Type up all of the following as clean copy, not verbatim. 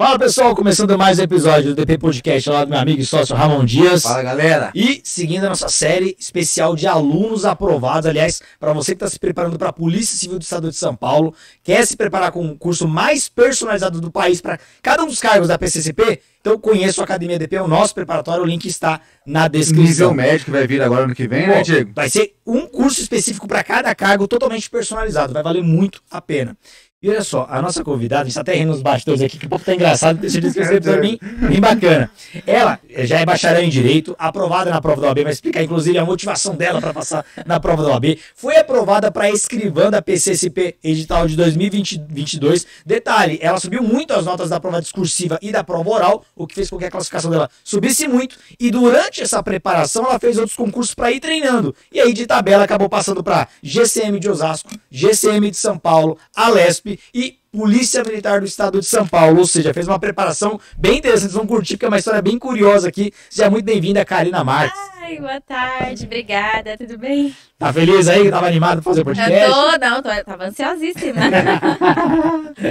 Fala pessoal, começando mais um episódio do DP Podcast lá do meu amigo e sócio Ramon Dias. Fala galera! E seguindo a nossa série especial de alunos aprovados, aliás, para você que está se preparando para a Polícia Civil do Estado de São Paulo, quer se preparar com um curso mais personalizado do país para cada um dos cargos da PCCP, então conheça a Academia DP, o nosso preparatório, o link está na descrição. Nível médico vai vir agora ano que vem, né, Diego? Vai ser um curso específico para cada cargo, totalmente personalizado, vai valer muito a pena. E olha só, a nossa convidada, a gente tá até rindo nos bastidores aqui, que o povo tá engraçado, tenho certeza que esse episódio é bem bacana. Ela já é bacharel em Direito, aprovada na prova da OAB, vai explicar inclusive a motivação dela para passar na prova da OAB. Foi aprovada para escrivã da PCCP edital de 2022. Detalhe, ela subiu muito as notas da prova discursiva e da prova oral, o que fez com que a classificação dela subisse muito. E durante essa preparação, ela fez outros concursos para ir treinando. E aí, de tabela, acabou passando para GCM de Osasco, GCM de São Paulo, Alesp, e Polícia Militar do Estado de São Paulo, ou seja, fez uma preparação bem interessante, vocês vão curtir, porque é uma história bem curiosa aqui. Seja muito bem-vinda, Karina Marques. Ai, boa tarde, obrigada, tudo bem? Tá feliz aí? Tava animado pra fazer o podcast? Eu tava ansiosíssima.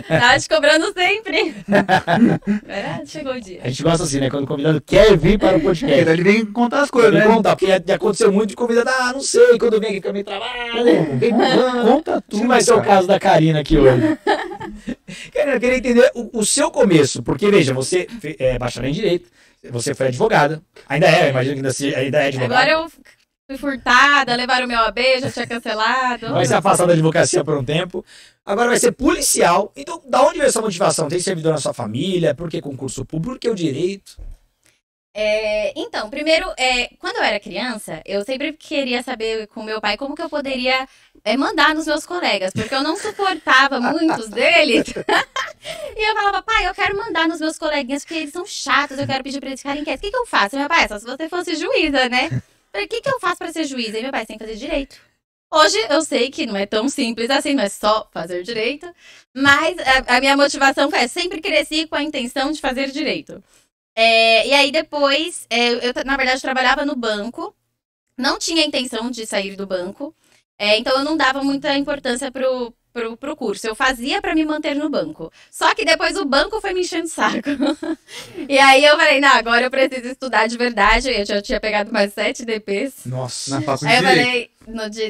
Tava te cobrando sempre. Agora chegou o dia. A gente gosta assim, né? Quando o convidado quer vir para o podcast. Ele vem contar as coisas, Ele né? conta, porque já aconteceu muito de convidado, não sei, quando vem aqui fica meio travado. Conta tudo. Não vai ser o caso da Karina aqui hoje. Karina, eu queria entender o seu começo, porque veja, você é bacharel em Direito, você foi advogada, ainda é, eu imagino que ainda é advogada. Agora eu fui furtada, levaram o meu AB, já tinha cancelado. Vai ser afastada da advocacia por um tempo. Agora vai ser policial. Então, da onde veio essa motivação? Tem servidor na sua família? Por que concurso público? Por que o direito? Então, primeiro, quando eu era criança, eu sempre queria saber com meu pai como que eu poderia mandar nos meus colegas, porque eu não suportava muitos deles. E eu falava, pai, eu quero mandar nos meus coleguinhas, porque eles são chatos, eu quero pedir pra eles ficarem quietos. O que eu faço? Meu pai, só se você fosse juíza, né? Eu falei, o que eu faço pra ser juíza? E meu pai, você tem que fazer direito. Hoje eu sei que não é tão simples assim, não é só fazer direito, mas a minha motivação foi, sempre cresci com a intenção de fazer direito. E aí depois, eu na verdade trabalhava no banco, não tinha intenção de sair do banco, então eu não dava muita importância pro curso, eu fazia pra me manter no banco. Só que depois o banco foi me enchendo o saco. E aí eu falei, não, agora eu preciso estudar de verdade, eu já tinha pegado mais 7 DPs. Nossa, na faculdade. Aí eu falei,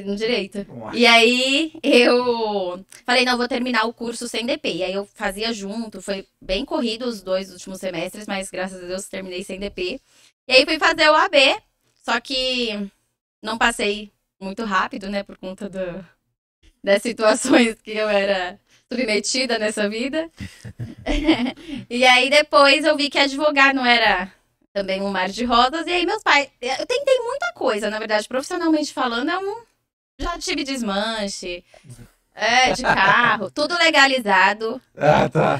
no direito. E aí eu falei, não, vou terminar o curso sem DP. E aí eu fazia junto, foi bem corrido os 2 últimos semestres, mas graças a Deus terminei sem DP. E aí fui fazer o AB, só que não passei muito rápido, né, por conta das situações que eu era submetida nessa vida. E aí depois eu vi que advogar não era também um mar de rosas. E aí meus pais... Eu tentei muita coisa, na verdade, profissionalmente falando, já tive desmanche, de carro, tudo legalizado. Ah, tá.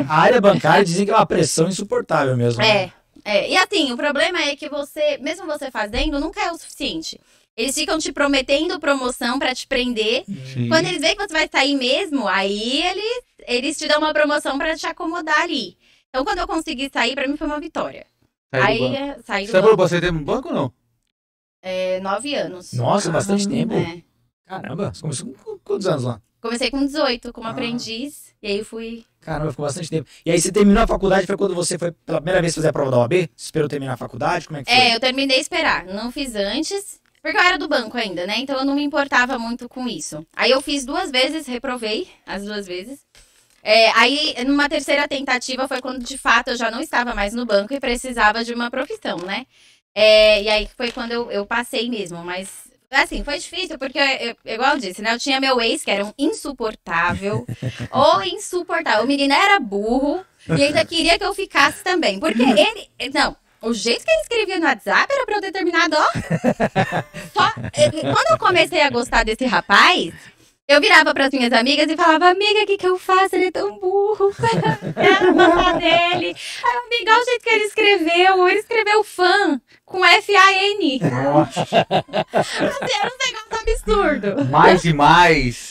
A área bancária dizem que é uma pressão insuportável mesmo. Né? E assim, o problema é que você, mesmo você fazendo, nunca é o suficiente. Eles ficam te prometendo promoção pra te prender. Sim. Quando eles veem que você vai sair mesmo, aí eles te dão uma promoção pra te acomodar ali. Então, quando eu consegui sair, pra mim foi uma vitória. Saí do Você banco. falou pra você ter um banco ou não? 9 anos. Nossa, bastante tempo. É. Caramba, você começou com quantos anos lá? Comecei com 18, como aprendiz. E aí fui... Caramba, ficou bastante tempo. E aí você terminou a faculdade, foi quando você foi pela primeira vez fazer a prova da OAB? Você esperou terminar a faculdade? Como é que foi? Eu terminei esperar. Não fiz antes, porque eu era do banco ainda, né? Então eu não me importava muito com isso. Aí eu fiz 2 vezes, reprovei as 2 vezes. Aí, numa terceira tentativa, foi quando, de fato, eu já não estava mais no banco e precisava de uma profissão, né? E aí foi quando eu passei mesmo, mas, assim, foi difícil, porque, igual eu disse, né? Eu tinha meu ex, que era um insuportável, ou insuportável. O menino era burro e ainda queria que eu ficasse também, porque ele... Não, o jeito que ele escrevia no WhatsApp era pra eu ter terminado, ó. Quando eu comecei a gostar desse rapaz... Eu virava pras minhas amigas e falava, amiga, o que eu faço? Ele é tão burro. Quero gostar dele. Aí, amiga, olha o jeito que ele escreveu fã com F-A-N. Era um negócio absurdo. Mais e mais.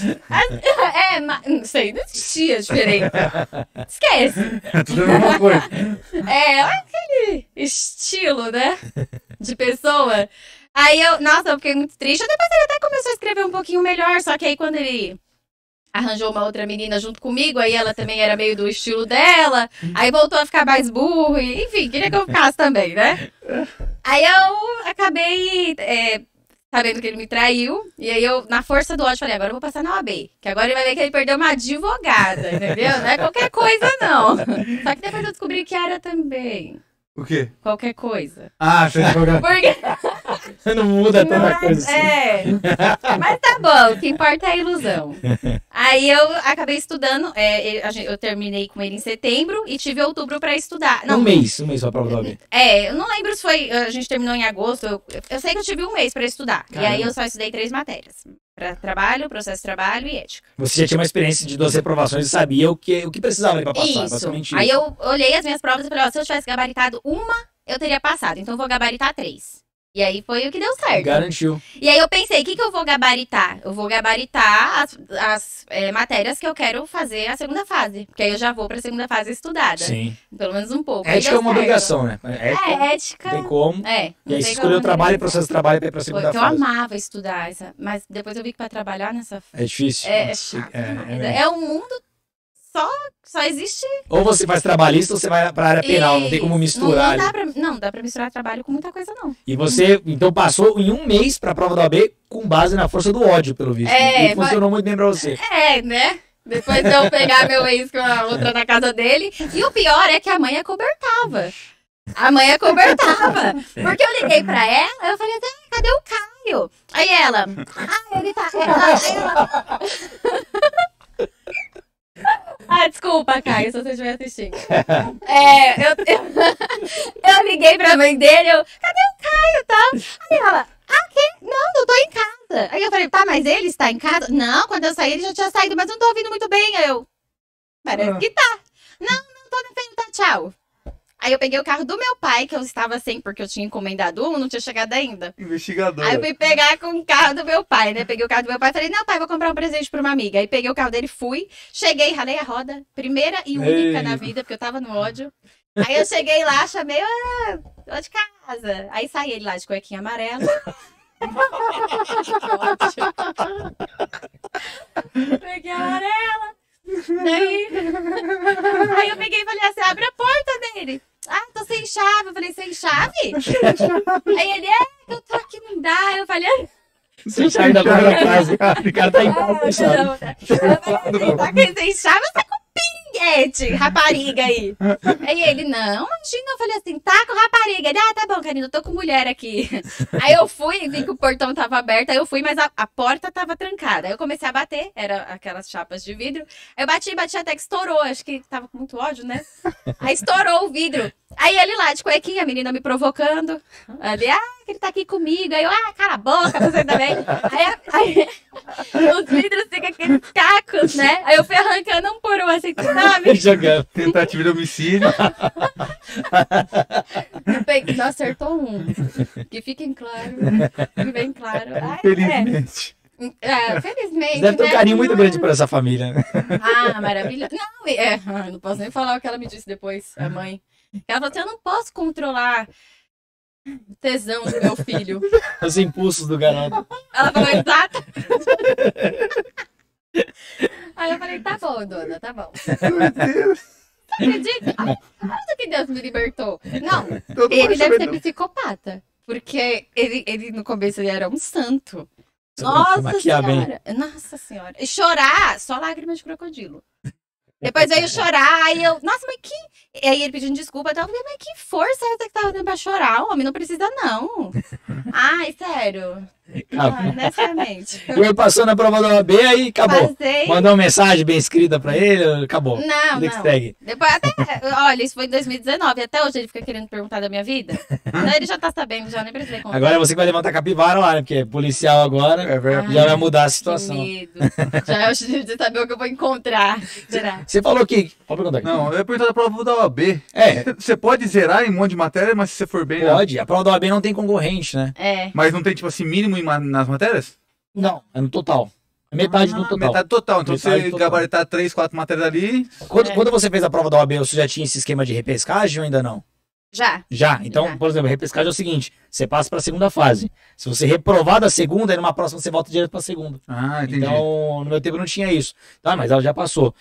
Não sei, não existia diferente. Esquece. Tudo a mesma coisa. Aquele estilo, né? De pessoa. Aí eu fiquei muito triste. Depois ele até começou a escrever um pouquinho melhor, só que aí quando ele arranjou uma outra menina junto comigo, aí ela também era meio do estilo dela, aí voltou a ficar mais burro, e, enfim, queria que eu ficasse também, né? Aí eu acabei sabendo que ele me traiu, e aí eu, na força do ódio, falei, agora eu vou passar na OAB, que agora ele vai ver que ele perdeu uma advogada, entendeu? Não é qualquer coisa, não. Só que depois eu descobri que era também O quê? qualquer coisa. Ah, você joga. Porque Não muda tanta coisa assim. Mas tá bom, o que importa é a ilusão. Aí eu acabei estudando, eu terminei com ele em setembro e tive outubro pra estudar. Não, Um mês só a prova da OAB. eu não lembro se foi, a gente terminou em agosto, eu sei que eu tive um mês pra estudar. Caramba. E aí eu só estudei 3 matérias. Pra trabalho, processo de trabalho e ética. Você já tinha uma experiência de 2 reprovações e sabia o que precisava ali pra passar. Isso. Basicamente Aí isso. eu olhei as minhas provas e falei, ó, se eu tivesse gabaritado uma, eu teria passado. Então eu vou gabaritar 3. E aí foi o que deu certo. Garantiu. E aí eu pensei, o que eu vou gabaritar? Eu vou gabaritar as matérias que eu quero fazer a segunda fase. Porque aí eu já vou pra segunda fase estudada. Sim. Pelo menos um pouco. Aí Ética é deu uma certo. obrigação, né? Ética, Ética. não tem como. E E aí não você tem escolheu o como trabalho e fazer. processo de trabalho pra ir pra segunda Porque eu fase. amava estudar essa. Mas depois eu vi que pra trabalhar nessa. É difícil. É Nossa, chato. é. É um mundo só existe. Ou você faz trabalhista ou você vai pra área penal. Não tem como misturar. Não dá pra misturar trabalho com muita coisa, não. E você, então, passou em um mês pra prova da OAB com base na força do ódio, pelo visto. E funcionou muito bem pra você. Né? Depois de eu pegar meu ex com a outra na casa dele. E o pior é que a mãe acobertava. A mãe acobertava. Porque eu liguei pra ela, eu falei assim, cadê o Caio? Aí ela, ele tá... desculpa, Caio, se você estiver assistindo. Eu liguei pra mãe dele, cadê o Caio, tá? Aí ela, quê? Não tô em casa. Aí eu falei, tá, mas ele está em casa? Não, quando eu saí ele já tinha saído, mas não tô ouvindo muito bem. Aí eu, parece que tá. Não tô na frente, tá, tchau. Aí eu peguei o carro do meu pai, que eu estava sem, porque eu tinha encomendado não tinha chegado ainda. Investigador. Aí eu fui pegar com o carro do meu pai, né? Peguei o carro do meu pai e falei, não, pai, vou comprar um presente pra uma amiga. Aí peguei o carro dele, fui, cheguei, ralei a roda, primeira e única na vida, porque eu tava no ódio. Aí eu cheguei lá, chamei, tô de casa. Aí saí ele lá de cuequinha amarela. Cuequinha amarela. Aí eu peguei e falei assim, abre a porta dele. Tô sem chave. Eu falei, sem chave? Aí ele, eu tô aqui, não dá. Eu falei, Sem chave da própria casa. O cara tá em casa sem chave. não. Eu falei, tá aqui sem chave, você tá com pinguete, rapariga aí. Aí ele, não, imagina. Eu falei assim, tá com rapariga. Ele, tá bom, Karina, eu tô com mulher aqui. Aí eu fui e vi que o portão tava aberto. Aí eu fui, mas a porta tava trancada. Aí eu comecei a bater, era aquelas chapas de vidro. Aí eu bati até que estourou. Acho que tava com muito ódio, né? Aí estourou o vidro. Aí ele lá, de cuequinha, a menina me provocando. Ali, que ele tá aqui comigo. Aí eu, cala a boca, você também. Aí os vidros ficam aqueles cacos, né? Aí eu fui arrancando um por um, assim, sabe? Jogando. Tentativa de homicídio. Não acertou um. Que fiquem claro. Que bem claro. Felizmente. Felizmente. Deve ter um né? carinho muito grande por essa família, né? Maravilhoso. Não posso nem falar o que ela me disse depois, a mãe. Ela falou assim, eu não posso controlar o tesão do meu filho. Os impulsos do garoto. Ela falou, exato. Aí eu falei, tá bom, dona, tá bom. Meu Deus. Acredita? Quando que Deus me libertou? Não, Todo ele mundo deve ser sabendo. psicopata. Porque ele no começo ele era um santo. Você Nossa maquiar bem. senhora. Nossa senhora. E chorar, só lágrimas de crocodilo. Depois veio chorar, aí eu, nossa, mas que... Aí ele pedindo desculpa, então eu falei, mas que força é essa que tava dando pra chorar? O homem não precisa, não. Ai, sério. Honestamente. E aí passou na prova da OAB, aí acabou. Passei. Mandou uma mensagem bem escrita pra ele, acabou. Não, Vida que não. segue. Depois até, olha, isso foi em 2019, até hoje ele fica querendo perguntar da minha vida. Então ele já tá sabendo, já nem precisei contar. Agora é você que vai levantar a capivara lá, né? Porque é policial agora, É verdade. já vai mudar a Que situação. medo. Já é o de saber o que eu vou encontrar. Será? Você falou que... Pode perguntar aqui. Não, eu ia perguntar da prova da OAB. É, Você pode zerar em um monte de matéria, mas se você for bem... pode. A prova da OAB não tem concorrente, né? Mas não tem, tipo assim, mínimo nas matérias? Não, é no total. É metade do total. Metade total. Então Metade você total. gabaritar 3, 4 matérias ali... Quando você fez a prova da OAB, você já tinha esse esquema de repescagem ou ainda não? Já. Já. Então, Já. por exemplo, a repescagem é o seguinte: você passa para a segunda fase. Se você reprovar da segunda, aí numa próxima você volta direto para a segunda. Ah, entendi. Então, no meu tempo não tinha isso. Tá, mas ela já passou.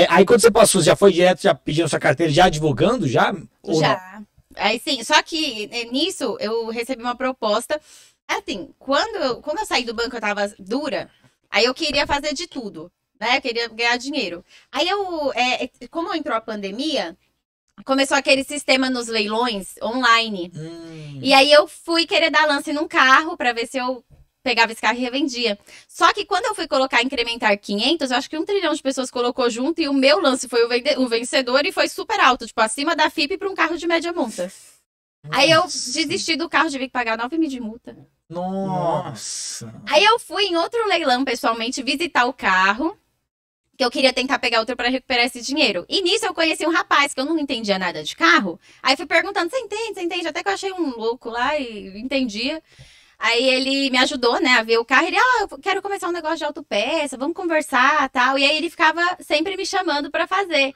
Aí quando você passou, você já foi direto, já pedindo sua carteira, já advogando, já? Ou não? Já. Aí sim, só que nisso eu recebi uma proposta. Assim, como eu saí do banco, eu tava dura, aí eu queria fazer de tudo, né? Eu queria ganhar dinheiro. Aí como entrou a pandemia, começou aquele sistema nos leilões online. E aí eu fui querer dar lance num carro pra ver se eu pegava esse carro e revendia. Só que quando eu fui colocar incrementar 500, eu acho que 1 trilhão de pessoas colocou junto e o meu lance foi o vencedor e foi super alto, tipo, acima da FIP para um carro de média monta. Aí eu desisti do carro, tive que pagar 9 mil de multa. Nossa. Aí eu fui em outro leilão, pessoalmente, visitar o carro, que eu queria tentar pegar outro para recuperar esse dinheiro. E nisso eu conheci um rapaz, que eu não entendia nada de carro. Aí fui perguntando, você entende, você entende? Até que eu achei um louco lá e entendia. Aí ele me ajudou, né, a ver o carro. Ele, eu quero começar um negócio de autopeça, vamos conversar, tal. E aí ele ficava sempre me chamando para fazer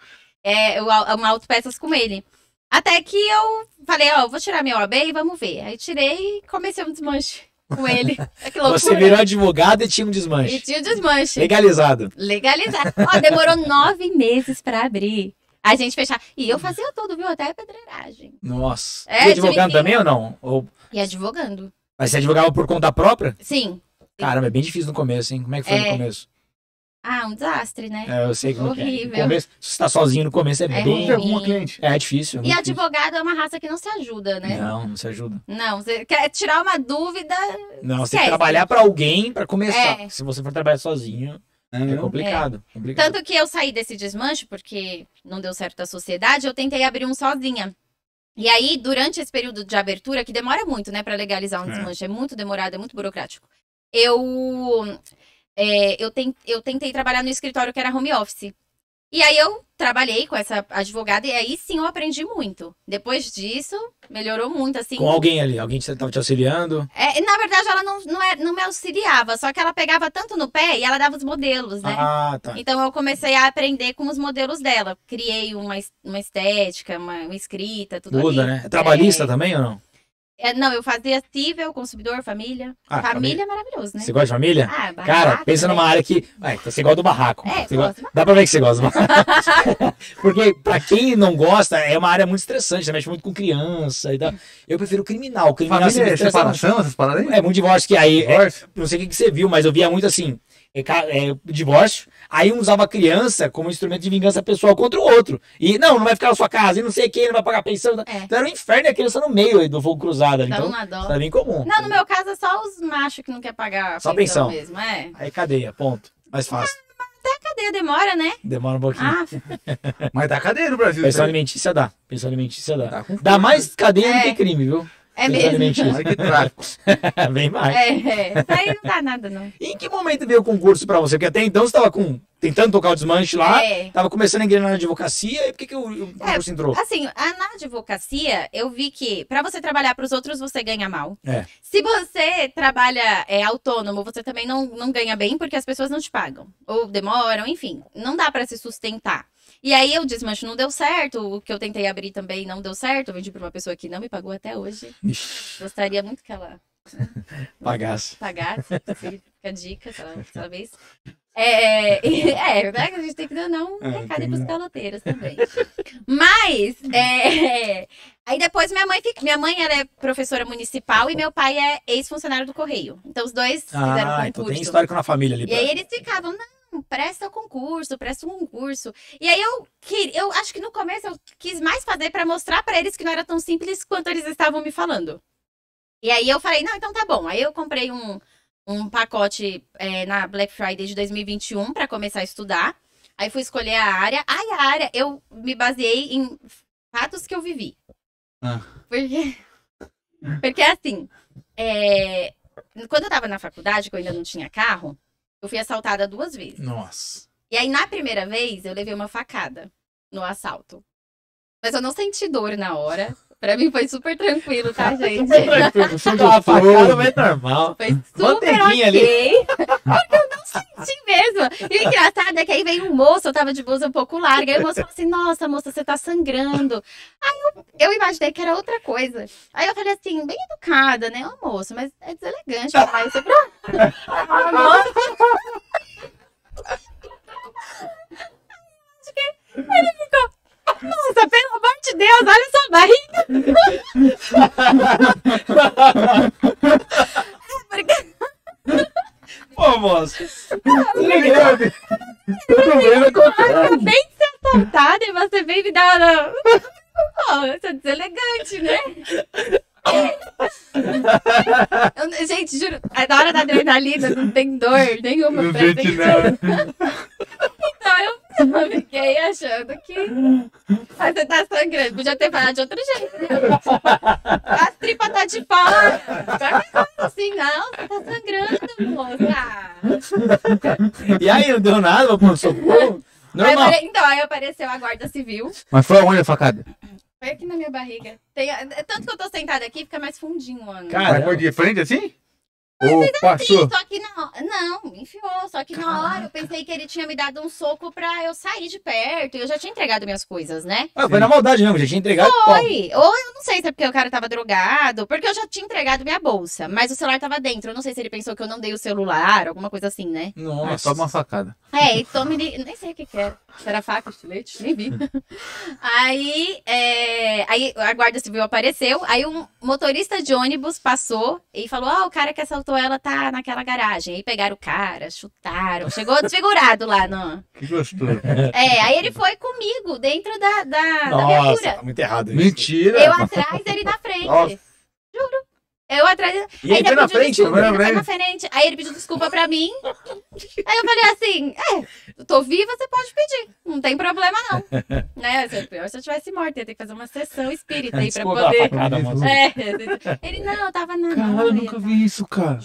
uma autopeças com ele. Até que eu falei, vou tirar meu OAB e vamos ver. Aí tirei e comecei um desmanche com ele. Que loucura. Você virou advogado e tinha um desmanche. E tinha o desmanche. Legalizado. Legalizado. Demorou 9 meses para abrir. A gente fechar. E eu fazia tudo, viu? Até pedreiragem. Nossa. É, E advogando tive que- também ou não? E advogando. Mas você advogava por conta própria? Sim. Caramba, é bem difícil no começo, hein? Como é que foi no É. começo? Um desastre, né? Eu sei como que é. Horrível. No começo, se você tá sozinho no começo, é É bem... Você arruma cliente. É difícil. E advogado é uma raça que não se ajuda, né? Não se ajuda. Não, você quer tirar uma dúvida. Não, você tem que Esquece. trabalhar pra alguém pra começar. É. Se você for trabalhar sozinho, é complicado. complicado. Tanto que eu saí desse desmanche, porque não deu certo a sociedade, eu tentei abrir um sozinha. E aí, durante esse período de abertura, que demora muito, né, pra legalizar um desmanche, é muito demorado, é muito burocrático. Eu tentei trabalhar no escritório que era home office. E aí eu trabalhei com essa advogada e aí sim eu aprendi muito. Depois disso, melhorou muito, assim. Com alguém ali, alguém que tava te auxiliando. Na verdade, ela não me auxiliava, só que ela pegava tanto no pé e ela dava os modelos, né? Ah, tá. Então eu comecei a aprender com os modelos dela. Criei uma estética, uma escrita, tudo Muda, ali. né? É trabalhista também ou não? Não, eu fazia cível, consumidor, família. Ah, família é maravilhoso, né? Você gosta de família? Barraco, Cara, pensa né? numa área que... Então você gosta do barraco. É, Você gosto do Dá pra ver que você gosta do barraco. Porque pra quem não gosta, é uma área muito estressante. Você mexe muito com criança e tal. Eu prefiro o criminal. O criminal Família me é estressa mais. separação, essas paradas aí? É muito divórcio que aí... Divórcio? não sei o que você viu, mas eu via muito assim... divórcio, aí um usava a criança como instrumento de vingança pessoal contra o outro. E não vai ficar na sua casa, e não sei quem, não vai pagar pensão. Então era um inferno e a criança no meio aí do fogo cruzado. Ali. Dá Então, uma dó. tá bem comum. Não, no meu caso é só os machos que não querem pagar Só pensão. mesmo, é. Aí cadeia, ponto. Mais fácil. Cadê? Demora, né? Demora um pouquinho. Mas tá cadeia no Brasil. Pensão isso aí. alimentícia dá. Pensão alimentícia dá. Tá com Dá mais cadeia do É. que crime, viu? É Pensão mesmo. alimentícia. Olha que tráfico. Bem mais. Isso aí não dá nada, não. E em que momento veio o concurso pra você? Porque até então você tava tentando tocar o desmanche lá, tava começando a engrenar na advocacia, e por que o concurso entrou? Assim, na advocacia, eu vi que pra você trabalhar pros outros, você ganha mal. É. Se você trabalha autônomo, você também não ganha bem, porque as pessoas não te pagam. Ou demoram, enfim. Não dá pra se sustentar. E aí o desmanche não deu certo, o que eu tentei abrir também não deu certo. Eu vendi pra uma pessoa que não me pagou até hoje. Ixi, Gostaria muito que ela bagaço. pagasse, fica a dica, talvez. Né? A gente tem que dar um recado aí pros caloteiros também. Mas, aí depois minha mãe ela é professora municipal e meu pai é ex-funcionário do Correio. Então os dois fizeram concurso. Então tem histórico na família ali. E aí eles ficavam, não, presta um concurso. E aí eu acho que no começo eu quis mais fazer pra mostrar pra eles que não era tão simples quanto eles estavam me falando. E aí eu falei, não, então tá bom. Aí eu comprei um pacote na Black Friday de 2021 pra começar a estudar. Aí fui escolher a área. Aí a área eu me baseei em fatos que eu vivi. Porque assim, quando eu tava na faculdade, que eu ainda não tinha carro, eu fui assaltada 2 vezes. Nossa. E aí, na primeira vez, eu levei uma facada no assalto. Mas eu não senti dor na hora, Pra mim foi super tranquilo, tá, gente? Uma facada bem normal. Foi super Manteiguinha ok. Porque eu não senti mesmo. E o engraçado é que aí veio um moço, eu tava de blusa um pouco larga. Aí o moço falou assim, nossa, moça, você tá sangrando. Aí eu imaginei que era outra coisa. Aí eu falei assim, bem educada, né? Ô, moço, mas é deselegante falar isso pra... Ele ficou, nossa, pelo amor de Deus, olha sua barriga. Porque... Pô, moço. Acabei de ser assaltada e você vem me dar uma... Oh, isso é deselegante, né? Gente, juro, na hora da adrenalina não tem dor nenhuma Não pra sente nada. Então eu fiquei achando que você tá sangrando. Podia ter falado de outro jeito, né? As tripas tá de fora. Qualquer coisa assim, não, você tá sangrando, moça. E aí, não deu nada, pô, socorro? Normal. Então, aí apareceu a guarda civil. Mas foi aonde a facada? Foi aqui na minha barriga. Tanto que eu tô sentada aqui, fica mais fundinho, mano. Cara, Mas foi de frente assim? Ou passou? Só que não, enfiou. Só que na hora eu pensei que ele tinha me dado um soco pra eu sair de perto. E eu já tinha entregado minhas coisas, né? Ah, foi na maldade mesmo, já tinha entregado. Foi. Ou eu não sei se é porque o cara tava drogado, porque eu já tinha entregado minha bolsa, mas o celular tava dentro. Eu não sei se ele pensou que eu não dei o celular, alguma coisa assim, né? Nossa. Só uma facada. É, então nem sei o que era. Se era faca, estilete, nem vi. Aí a guarda civil apareceu, aí um motorista de ônibus passou e falou, o cara que assaltou ela tá naquela garagem. Aí pegaram o cara, chutaram, chegou desfigurado lá no... Que gostoso. Aí ele foi comigo dentro da Nossa, viatura. tá muito errado isso. Mentira. Eu atrás, ele na frente. Nossa. Juro. Eu atrás. E ele foi na frente? Desculpa, Foi na ele foi na frente? frente. Aí ele pediu desculpa pra mim. Aí eu falei assim: eu tô viva, você pode pedir. Não tem problema, não. Né? Pior se eu tivesse morta, ia ter que fazer uma sessão espírita aí pra Desculpa a poder. facada, moço. Ele, não, eu tava na. Caralho, eu noia, nunca tá? vi isso, cara.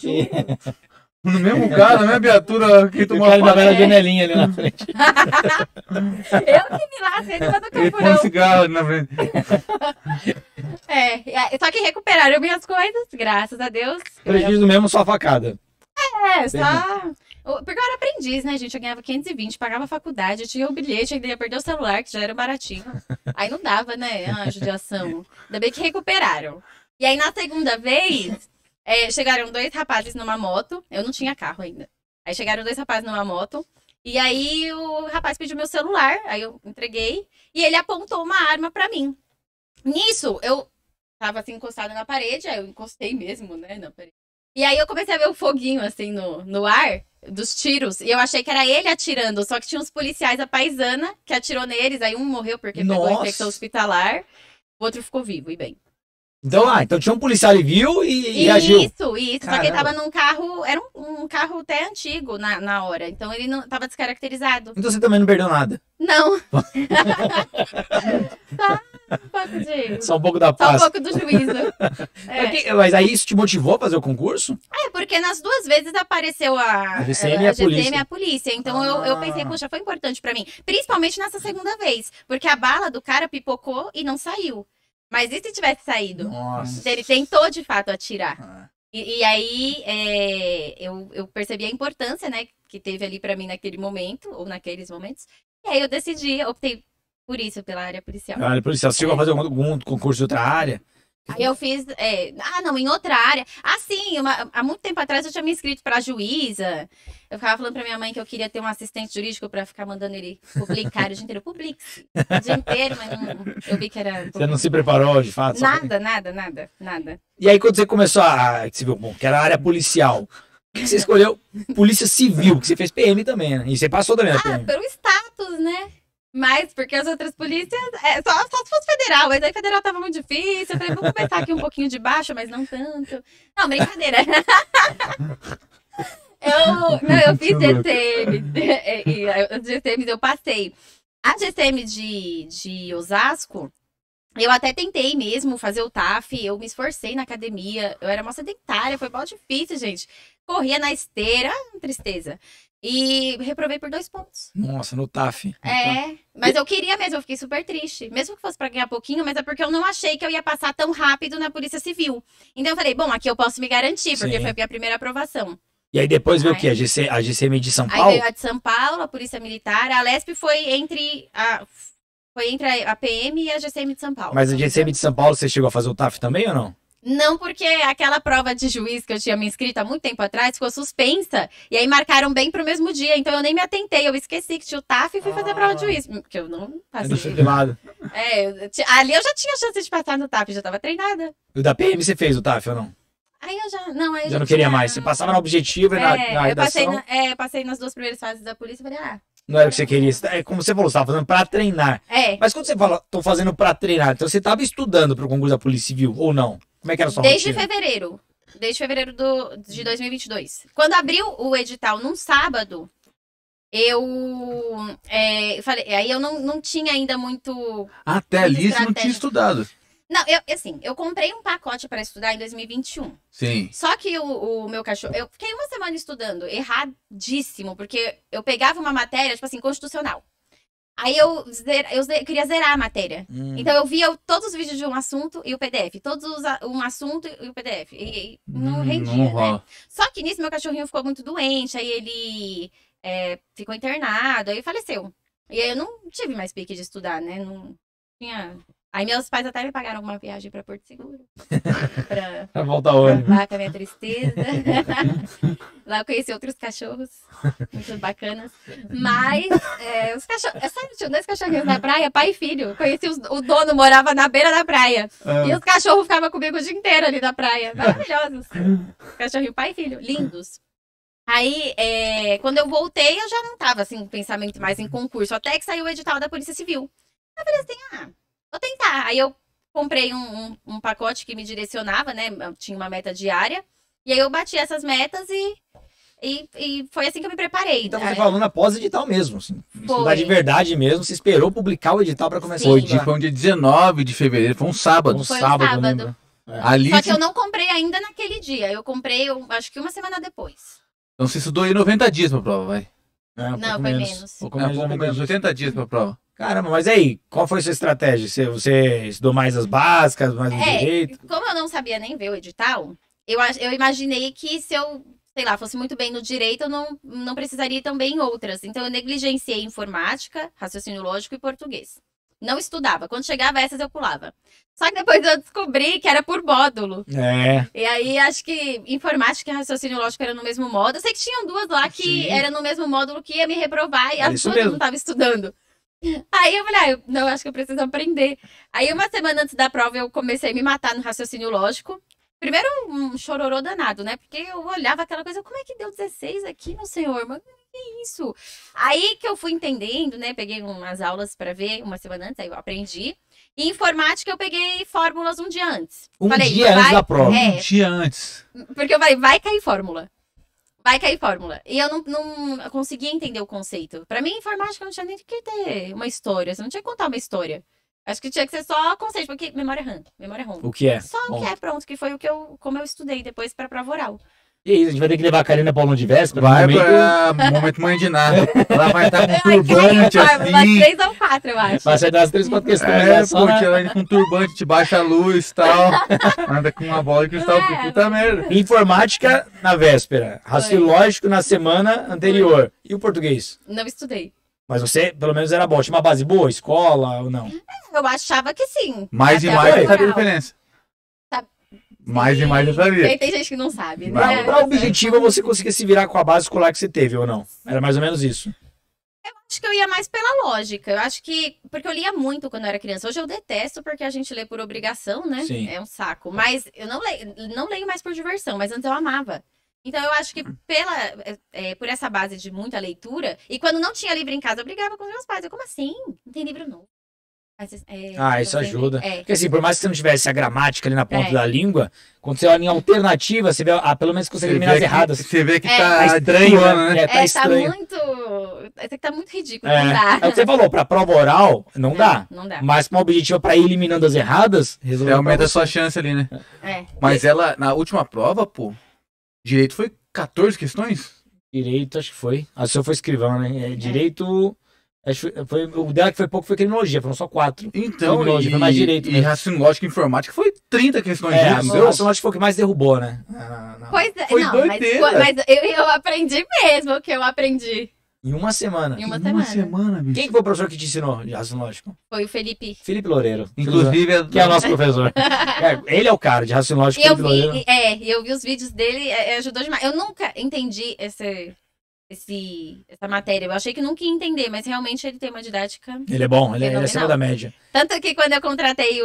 No mesmo carro, na mesma viatura que O tomou cara a ainda vai na facada. janelinha ali na frente. Eu que me lasquei, ele mandou Ele põe camburão. cigarro ali na frente. Só que recuperaram minhas coisas, graças a Deus. Prejuízo mesmo, só a facada. Só. Porque eu era aprendiz, né, gente? Eu ganhava 520, pagava a faculdade, eu tinha o bilhete, ainda ia perder o celular, que já era baratinho. Aí não dava, né? Judiação. Ainda bem que recuperaram. E aí, na segunda vez, chegaram 2 rapazes numa moto. Eu não tinha carro ainda. Aí chegaram 2 rapazes numa moto. E aí o rapaz pediu meu celular, aí eu entreguei. E ele apontou uma arma pra mim. Nisso, eu tava assim encostada na parede, aí eu encostei mesmo, né, na parede. E aí eu comecei a ver o foguinho, assim, no ar, dos tiros. E eu achei que era ele atirando, só que tinha uns policiais à paisana que atirou neles. Aí um morreu porque pegou infecção hospitalar, o outro ficou vivo e bem. Então tinha um policial ali, viu e agiu. Isso. Caramba. Só que ele tava num carro, era um carro até antigo na hora. Então ele não tava descaracterizado. Então você também não perdeu nada. Não. Um pouco de... Só um pouco da Só um paz. pouco do juízo. Mas aí isso te motivou a fazer o concurso? Porque nas 2 vezes apareceu a GCM e a polícia. GCM e a polícia. Então eu pensei, poxa, foi importante pra mim. Principalmente nessa segunda vez. Porque a bala do cara pipocou e não saiu. Mas e se tivesse saído? Nossa. Ele tentou, de fato, atirar. E aí eu percebi a importância, né, que teve ali pra mim naquele momento, ou naqueles momentos. E aí eu optei por isso, pela área policial. Olha, policial, você chegou a fazer algum concurso de outra área? Aí eu fiz, em outra área. Sim, há muito tempo atrás eu tinha me inscrito pra juíza. Eu ficava falando pra minha mãe que eu queria ter um assistente jurídico pra ficar mandando ele publicar o dia inteiro. Publique-se o dia inteiro, mas eu vi que era... Você não se preparou, de fato? Nada. E aí quando você começou você viu, que era a área policial, por que você escolheu Polícia Civil, que você fez PM também, né? E você passou também na PM. Pelo status, né? Mas porque as outras polícias, só se fosse federal, mas aí federal tava muito difícil. Eu falei, vou começar aqui um pouquinho de baixo, mas não tanto. Não, brincadeira. Eu fiz GCM. E as GCMs eu passei. A GCM de Osasco, eu até tentei mesmo fazer o TAF, eu me esforcei na academia, eu era mó sedentária, foi mó difícil, gente. Corria na esteira, tristeza. E reprovei por 2 pontos. Nossa, no TAF. Mas eu queria mesmo, eu fiquei super triste. Mesmo que fosse pra ganhar pouquinho, mas é porque eu não achei que eu ia passar tão rápido na Polícia Civil. Então eu falei, bom, aqui eu posso me garantir, porque Sim. foi a minha primeira aprovação. E aí depois veio o quê? A GCM de São Aí Paulo? veio a de São Paulo, a Polícia Militar. A Lesp foi entre a PM e a GCM de São Paulo. Mas a GCM de São Paulo, você chegou a fazer o TAF também ou não? Não, porque aquela prova de juiz que eu tinha me inscrito há muito tempo atrás ficou suspensa. E aí marcaram bem pro mesmo dia. Então eu nem me atentei. Eu esqueci que tinha o TAF e fui fazer a prova de juiz. Porque eu não Eu passei. deixei de lado. Ali eu já tinha chance de passar no TAF, já tava treinada. E o da PM você fez o TAF ou não? Aí eu já. Não, aí eu Já não queria mais. Você passava no objetivo e na eu passei, redação. eu passei nas 2 primeiras fases da polícia e falei, Não era o que você queria. É como você falou, você estava fazendo pra treinar. Mas quando você fala, tô fazendo pra treinar, então você estava estudando pro concurso da Polícia Civil ou não? Como é que era a sua Desde rotina? fevereiro. Desde fevereiro de 2022. Quando abriu o edital num sábado, eu falei, aí eu não tinha ainda muito. Até ali você não estratégia. tinha estudado. Não, eu comprei um pacote para estudar em 2021. Sim. Só que o meu cachorro. Eu fiquei uma semana estudando, erradíssimo, porque eu pegava uma matéria, tipo assim, constitucional. Aí eu queria zerar a matéria. Então eu via todos os vídeos de um assunto e o PDF. Um assunto e o PDF. E não rendia, não né? rola. Só que nisso meu cachorrinho ficou muito doente, aí ele ficou internado, aí faleceu. E aí eu não tive mais pique de estudar, né? Não tinha. Aí meus pais até me pagaram uma viagem pra Porto Seguro. Pra voltar hoje. Lá com a minha tristeza. Lá eu conheci outros cachorros. Muito bacanas. Mas os cachorros. Sério, tinha 2 cachorrinhos na praia, pai e filho. Conheci o dono, morava na beira da praia. E os cachorros ficavam comigo o dia inteiro ali na praia. Maravilhosos. Cachorrinho, pai e filho. Lindos. Aí, quando eu voltei, eu já não tava assim, com pensamento mais em concurso. Até que saiu o edital da Polícia Civil. Eu falei assim, vou tentar. Aí eu comprei um pacote que me direcionava, né? Eu tinha uma meta diária. E aí eu bati essas metas e foi assim que eu me preparei. Então você foi aluno após edital mesmo, assim. Foi. Estudar de verdade mesmo, você esperou publicar o edital pra começar Sim. a Foi estudar. um dia 19 de fevereiro, foi um sábado. Foi um sábado, eu sábado. lembro. Ali, Só que eu não comprei ainda naquele dia. Eu comprei, acho que uma semana depois. então você estudou aí 90 dias pra prova, vai. Um Não, pouco foi menos. Pouco É, menos, pouco menos, 80 dias pra prova. Caramba, mas aí, qual foi a sua estratégia? Você estudou mais as básicas, mais o direito? Como eu não sabia nem ver o edital, eu imaginei que se eu, sei lá, fosse muito bem no direito, eu não precisaria ir tão bem em outras. Então eu negligenciei informática, raciocínio lógico e português. Não estudava. Quando chegava essas, eu pulava. Só que depois eu descobri que era por módulo. E aí, acho que informática e raciocínio lógico era no mesmo módulo. Eu sei que tinham 2 lá que era no mesmo módulo que ia me reprovar e as 2 eu não estava estudando. Aí eu falei, não, acho que eu preciso aprender. Aí uma semana antes da prova eu comecei a me matar no raciocínio lógico. Primeiro um chororô danado, né? Porque eu olhava aquela coisa, como é que deu 16 aqui, meu senhor? Mas que isso? Aí que eu fui entendendo, né? Peguei umas aulas pra ver uma semana antes, aí eu aprendi. E informática eu peguei fórmulas um dia antes. Falei, dia antes da prova. Um dia antes. Porque eu falei, vai cair fórmula. Vai cair fórmula. E eu não conseguia entender o conceito. Pra mim, informática não tinha nem que ter uma história. Você não tinha que contar uma história. Acho que tinha que ser só conceito, porque memória RAM. O que é? Só o que é, pronto. Que foi como eu estudei depois pra prova oral. E aí, a gente vai ter que levar a Karina pra aula de véspera? Vai no momento- pra momento mãe de nada. Ela vai estar com Ai, que turbante umas assim. 3 ou 4, eu acho. Vai acertar as 3, 4 questões. É, né? Só porque na- ela anda com turbante de baixa luz e tal. Anda com uma bola de cristal. Puta merda. Informática na véspera. Raciocínio lógico na semana anterior. E o português? Não estudei. Mas você, pelo menos, era bom. Tinha uma base boa? Escola ou não? Eu achava que sim. Mais e Até mais a eu sabia a oral. diferença. Tá. Mais e mais eu sabia. Tem gente que não sabe, Pra, né? pra objetivo, você conseguia se virar com a base escolar que você teve ou não? Era mais ou menos isso. Acho que eu ia mais pela lógica. Eu acho que. Porque eu lia muito quando eu era criança. Hoje eu detesto porque a gente lê por obrigação, né? Sim. É um saco. Mas eu não leio mais por diversão, mas antes eu amava. Então eu acho que por essa base de muita leitura, e quando não tinha livro em casa, eu brigava com os meus pais. Eu, como assim? Não tem livro novo. Mas, Isso ajuda. É. Porque assim, por mais que você não tivesse a gramática ali na ponta É. da língua, quando você olha em alternativa, você vê, pelo menos consegue eliminar as erradas. Você vê que É. tá Tá estranho, destoando, né? Tá Tá estranho. muito. Tá muito ridículo. Não É dá. o que você falou, pra prova oral, não dá. Não dá. Mas com o objetivo pra ir eliminando as erradas, Você resolveu. aumenta pra a sua chance ali, né? É. Mas ela, na última prova, pô, direito foi 14 questões? Direito, acho que foi. A sua foi escrivão, né? Direito. Acho que foi, o dela que foi pouco foi criminologia, foram só 4. Então, Criminologia, foi mais direito, e né? raciocínio lógico e informática foi 30 questões É, disso, a sua acho que foi o que mais derrubou, né? Pois é, Foi não, doideira. mas eu aprendi mesmo o que eu aprendi Em uma semana. em uma Uma semana. semana, bicho. Quem que foi o professor que te ensinou de raciocínio lógico? Foi o Felipe. Felipe Loureiro. Inclusive, Que é o nosso professor. Ele é o cara de raciocínio lógico, Eu Felipe Loureiro. eu vi os vídeos dele, ajudou demais. Eu nunca entendi essa matéria. Eu achei que nunca ia entender, mas realmente ele tem uma didática. Ele é bom, ele é Fenomenal. acima da média. Tanto que quando eu contratei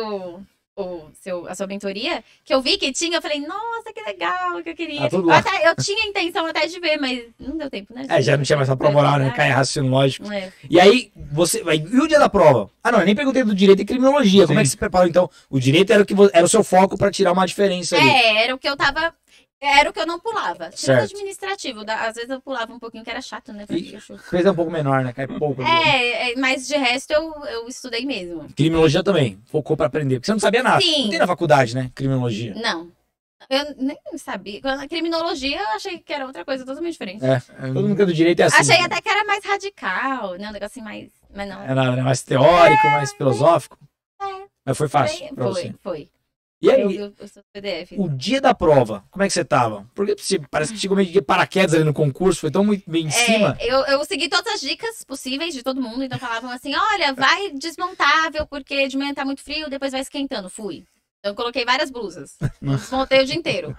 a sua mentoria, que eu vi que tinha, eu falei, nossa, que legal, que eu queria. Ah, tudo lá. Eu tinha a intenção até de ver, mas não deu tempo, né? Já não tinha mais essa prova oral, né? Cai raciocínio lógico. É. E aí, e o dia da prova? Ah, não, eu nem perguntei do direito e criminologia. Como é que você preparou, então? O direito era era o seu foco pra tirar uma diferença ali. Era o que eu tava. Era o que eu não pulava. Tirando Certo. administrativo. Às vezes eu pulava um pouquinho, que era chato, né? E fez um pouco menor, né? Cai pouco. Mas de resto eu estudei mesmo. Criminologia também. Focou pra aprender. Porque você não sabia nada. Sim. Não tem na faculdade, né? Criminologia. Não. Eu nem sabia. A criminologia eu achei que era outra coisa totalmente diferente. Todo mundo que é do direito é assim. Achei até que era mais radical, né? Um negocinho mais. Mas não. É nada, né? Mais teórico, mais filosófico. Mas foi fácil pra você. Foi. E Eu aí, vi o seu PDF. o dia da prova, como é que você tava? Porque parece que chegou meio de paraquedas ali no concurso, foi tão muito bem em cima. Eu segui todas as dicas possíveis de todo mundo, então falavam assim, olha, vai desmontável, porque de manhã tá muito frio, depois vai esquentando. Fui. Então eu coloquei várias blusas. Desmontei o dia inteiro.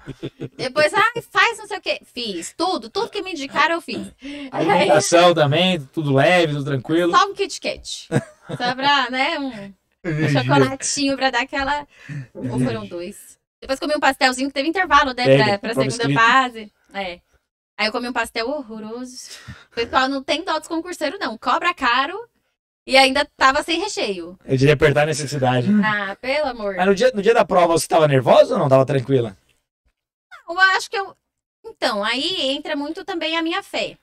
Depois, faz não sei o quê. Fiz. Tudo que me indicaram eu fiz. Alimentação também, tudo leve, tudo tranquilo. Só um Kit Kat. Só pra, né, um chocolatinho pra dar aquela... Ou foram 2. Depois comi um pastelzinho que teve intervalo, né, pra prova segunda escrita. fase. Aí eu comi um pastel horroroso. O pessoal não tem dó dos concurseiros, não. Cobra caro e ainda tava sem recheio. Eu diria apertar a necessidade. Ah, pelo amor. Mas no dia da prova você tava nervosa ou não? Tava tranquila? Eu acho que eu... Então, aí entra muito também a minha fé.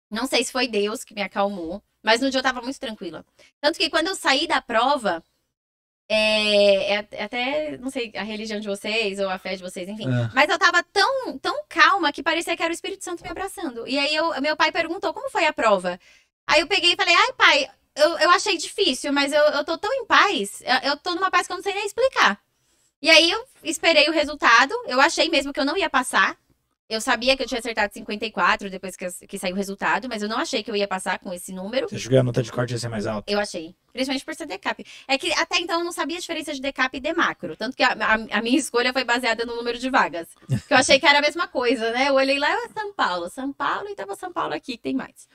Não sei se foi Deus que me acalmou, mas no dia eu tava muito tranquila. Tanto que quando eu saí da prova, até, não sei, a religião de vocês ou a fé de vocês, enfim. Mas eu tava tão calma que parecia que era o Espírito Santo me abraçando. E aí meu pai perguntou, como foi a prova? Aí eu peguei e falei, ai pai, eu achei difícil, mas eu tô tão em paz, eu tô numa paz que eu não sei nem explicar. E aí eu esperei o resultado, eu achei mesmo que eu não ia passar. Eu sabia que eu tinha acertado 54 depois que saiu o resultado, mas eu não achei que eu ia passar com esse número. Você achou que a nota de corte ia ser mais alta? Eu achei. Principalmente por ser decap. É que até então eu não sabia a diferença de decap e demacro. Tanto que a minha escolha foi baseada no número de vagas. Que eu achei que era a mesma coisa, né? Eu olhei lá, São Paulo. São Paulo, e tava São Paulo aqui, que tem mais.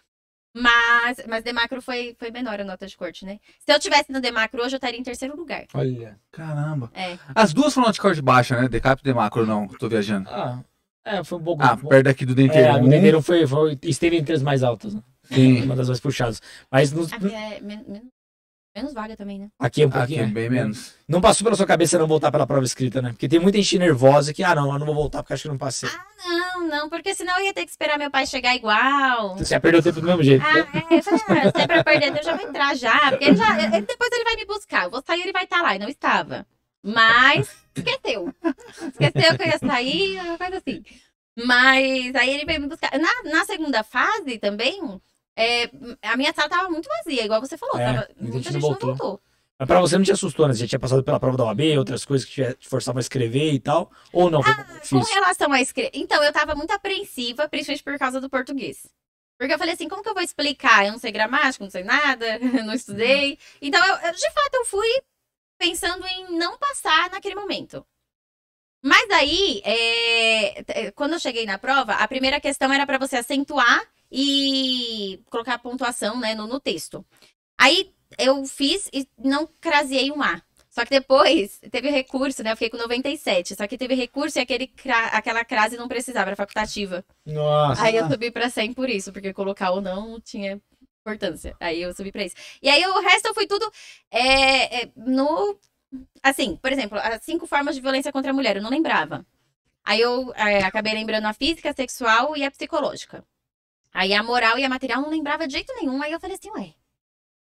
Mas demacro foi menor a nota de corte, né? Se eu tivesse no demacro hoje, eu estaria em 3º lugar. Olha. Caramba. É. As duas foram de corte baixa, né? Decap e demacro, não. Tô viajando. Foi um pouco... Perto daqui do denteiro. o denteiro esteve entre as mais altas, né? Sim. Uma das mais puxadas. Mas Aqui é menos vaga também, né? aqui é um Aqui pouquinho. é bem menos. Não passou pela sua cabeça não voltar pela prova escrita, né? Porque tem muita gente nervosa que, não, eu não vou voltar porque acho que eu não passei. Não, porque senão eu ia ter que esperar meu pai chegar igual. Você já perdeu tempo do mesmo jeito. Eu falei, se é pra perder tempo, eu já vou entrar já. Porque depois ele vai me buscar. Eu vou sair, ele vai estar lá. E não estava. Mas esqueceu. Esqueceu que eu ia sair, uma coisa assim. Mas aí ele veio me buscar. Na segunda fase também, a minha sala tava muito vazia, igual você falou. Muita gente não voltou. Mas pra você não te assustou, né? Você já tinha passado pela prova da OAB, outras coisas que te forçavam a escrever e tal? Ou não? Com relação a escrever... Então, eu tava muito apreensiva, principalmente por causa do português. Porque eu falei assim, como que eu vou explicar? Eu não sei gramática, não sei nada, não estudei. Então, de fato, eu fui pensando em não passar naquele momento. Mas aí, quando eu cheguei na prova, a primeira questão era para você acentuar e colocar a pontuação, né, no texto. Aí eu fiz e não craseei um A. Só que depois teve recurso, né? Eu fiquei com 97. Só que teve recurso e aquela crase não precisava, era facultativa. Nossa. Aí eu subi pra 100 por isso, porque colocar ou não tinha importância. Aí eu subi pra isso. E aí o resto eu fui tudo Assim, por exemplo, as 5 formas de violência contra a mulher, eu não lembrava. Aí eu acabei lembrando a física, a sexual e a psicológica. Aí a moral e a material eu não lembrava de jeito nenhum. Aí eu falei assim,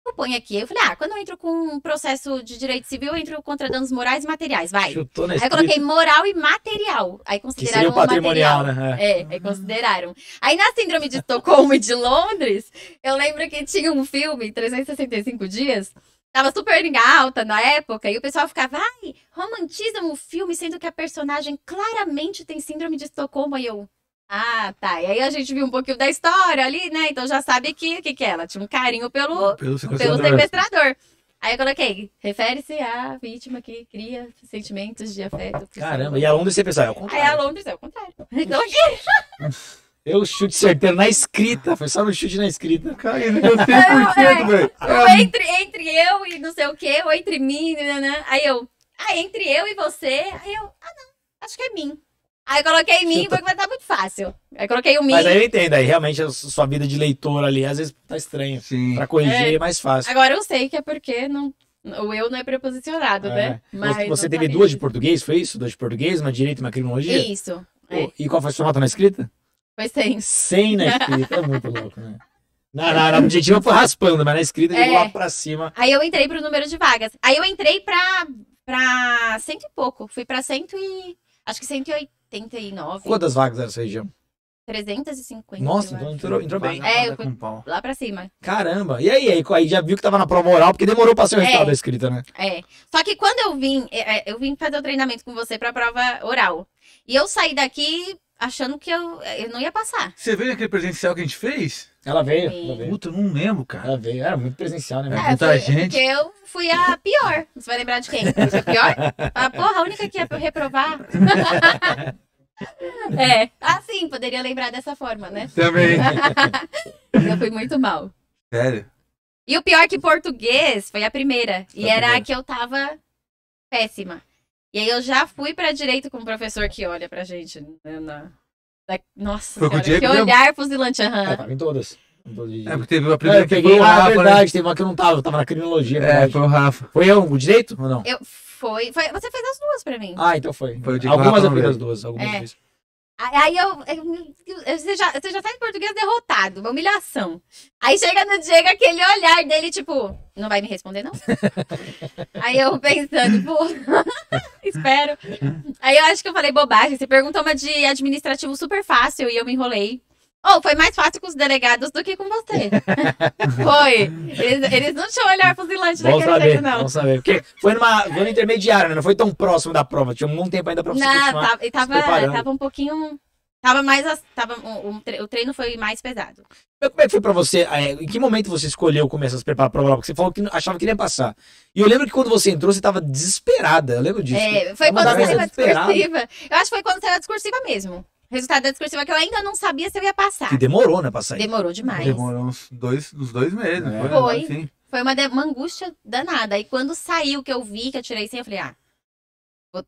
Eu ponho aqui. Eu falei, quando eu entro com um processo de direito civil, eu entro contra danos morais e materiais, vai. Chutou na Aí eu escrita. coloquei moral e material. Aí Que consideraram seria o patrimonial, material. né? Aí consideraram. Aí na Síndrome de Estocolmo e de Londres, eu lembro que tinha um filme, 365 Dias, tava super em alta na época, e o pessoal ficava, romantizam o filme, sendo que a personagem claramente tem Síndrome de Estocolmo. Aí eu, tá. E aí a gente viu um pouquinho da história ali, né? Então já sabe que é. Ela tinha um carinho pelo sequestrador. Aí eu coloquei, refere-se à vítima que cria sentimentos de afeto. Caramba, e a Londres você pensava, é o Aí contrário. a Londres é o contrário. Então aqui. Eu chute certeiro na escrita, foi só no chute na escrita. Cara, ele deu 100%, velho. Entre eu e não sei o quê, ou entre mim, né? Aí eu, entre eu e você. Aí eu, não, acho que é mim. Aí eu coloquei mim, porque vai estar muito fácil. Aí coloquei o mim. Mas aí eu entendo, aí realmente a sua vida de leitor ali, às vezes tá estranho. Sim. Pra corrigir é mais fácil. Agora eu sei que é porque o eu não é preposicionado, né? Mas você teve duas de português, foi isso? Duas de português, uma de direito e uma criminologia? Isso. E qual foi a sua nota na escrita? Foi 100. 100 na escrita, é muito louco, né? Na objetiva foi raspando, mas na escrita jogou lá pra cima. Aí eu entrei pro número de vagas. Aí eu entrei pra 100 e pouco. Fui pra 100 e... Acho que 189. Quantas vagas era essa região? 350. Nossa, então entrou bem. Eu fui lá pra cima. Caramba. E aí já viu que tava na prova oral, porque demorou pra ser o resultado da escrita, né? Só que quando eu vim fazer o treinamento com você pra prova oral. E eu saí daqui achando que eu não ia passar. Você veio naquele presencial que a gente fez? Ela veio. Puta, eu não lembro, cara. Ela veio, era muito presencial, né? Muita gente. Porque eu fui a pior. Você vai lembrar de quem? Eu fui a pior? Porra, a única que ia reprovar. Assim, poderia lembrar dessa forma, né? Também. Eu fui muito mal. Sério? E o pior que português foi a primeira. E era a que eu tava péssima. E aí eu já fui pra direito com um professor que olha pra gente. Né, nossa foi senhora, com o Diego que olhar fuzilante. Tava em todas. Porque teve a primeira eu peguei, verdade, teve uma que eu não tava, eu tava na criminologia. Foi o Rafa. Foi eu, o direito ou não? Foi, você fez as duas pra mim. Então foi. Foi o Diego. Algumas eu fiz as duas, algumas vezes. Aí você já tá em português derrotado, uma humilhação. Aí chega no Diego aquele olhar dele, tipo, não vai me responder, não? Aí eu pensando, pô, espero. Aí eu acho que eu falei bobagem. Você perguntou uma de administrativo super fácil e eu me enrolei. Foi mais fácil com os delegados do que com você. Foi. Eles não tinham olhar fuzilante naquele tempo, não. Vamos saber. Porque foi numa intermediária, né? Não foi tão próximo da prova. Tinha um bom tempo ainda pra você continuar tava um pouquinho... o treino foi mais pesado. Como é que foi pra você? Em que momento você escolheu começar a se preparar pra prova? Porque você falou que achava que ia passar. E eu lembro que quando você entrou, você tava desesperada. Eu lembro disso. Foi quando saiu a discursiva. Eu acho que foi quando saiu a discursiva mesmo. Resultado da discursiva que eu ainda não sabia se eu ia passar. Que demorou, né, pra sair? Demorou demais. Demorou uns 2 meses. Foi. Foi uma angústia danada. E quando saiu que eu vi, que eu tirei 100, eu falei,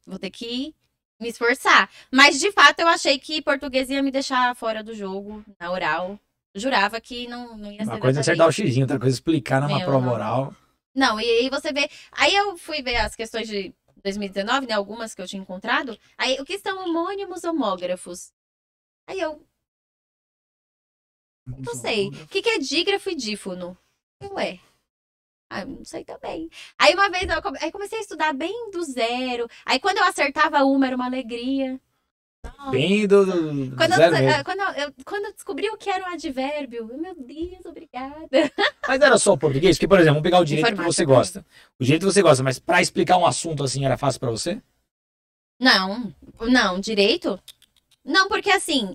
vou ter que me esforçar. Mas, de fato, eu achei que português ia me deixar fora do jogo, na oral. Eu jurava que não ia ser. Uma coisa é acertar o xizinho, outra coisa é explicar numa prova oral. Não, e aí você vê... Aí eu fui ver as questões de 2019, né, algumas que eu tinha encontrado. Aí, o que são homônimos homógrafos? Aí eu... Não sei. O que é dígrafo e dífono? Ué. Não sei também. Aí uma vez eu comecei a estudar bem do zero. Aí quando eu acertava uma, era uma alegria. Bem do zero quando eu descobri o que era um advérbio, meu Deus, obrigada. Mas era só o português? Porque, por exemplo, vamos pegar o direito que você gosta. O direito que você gosta, mas pra explicar um assunto assim era fácil pra você? Não, direito? Não, porque assim,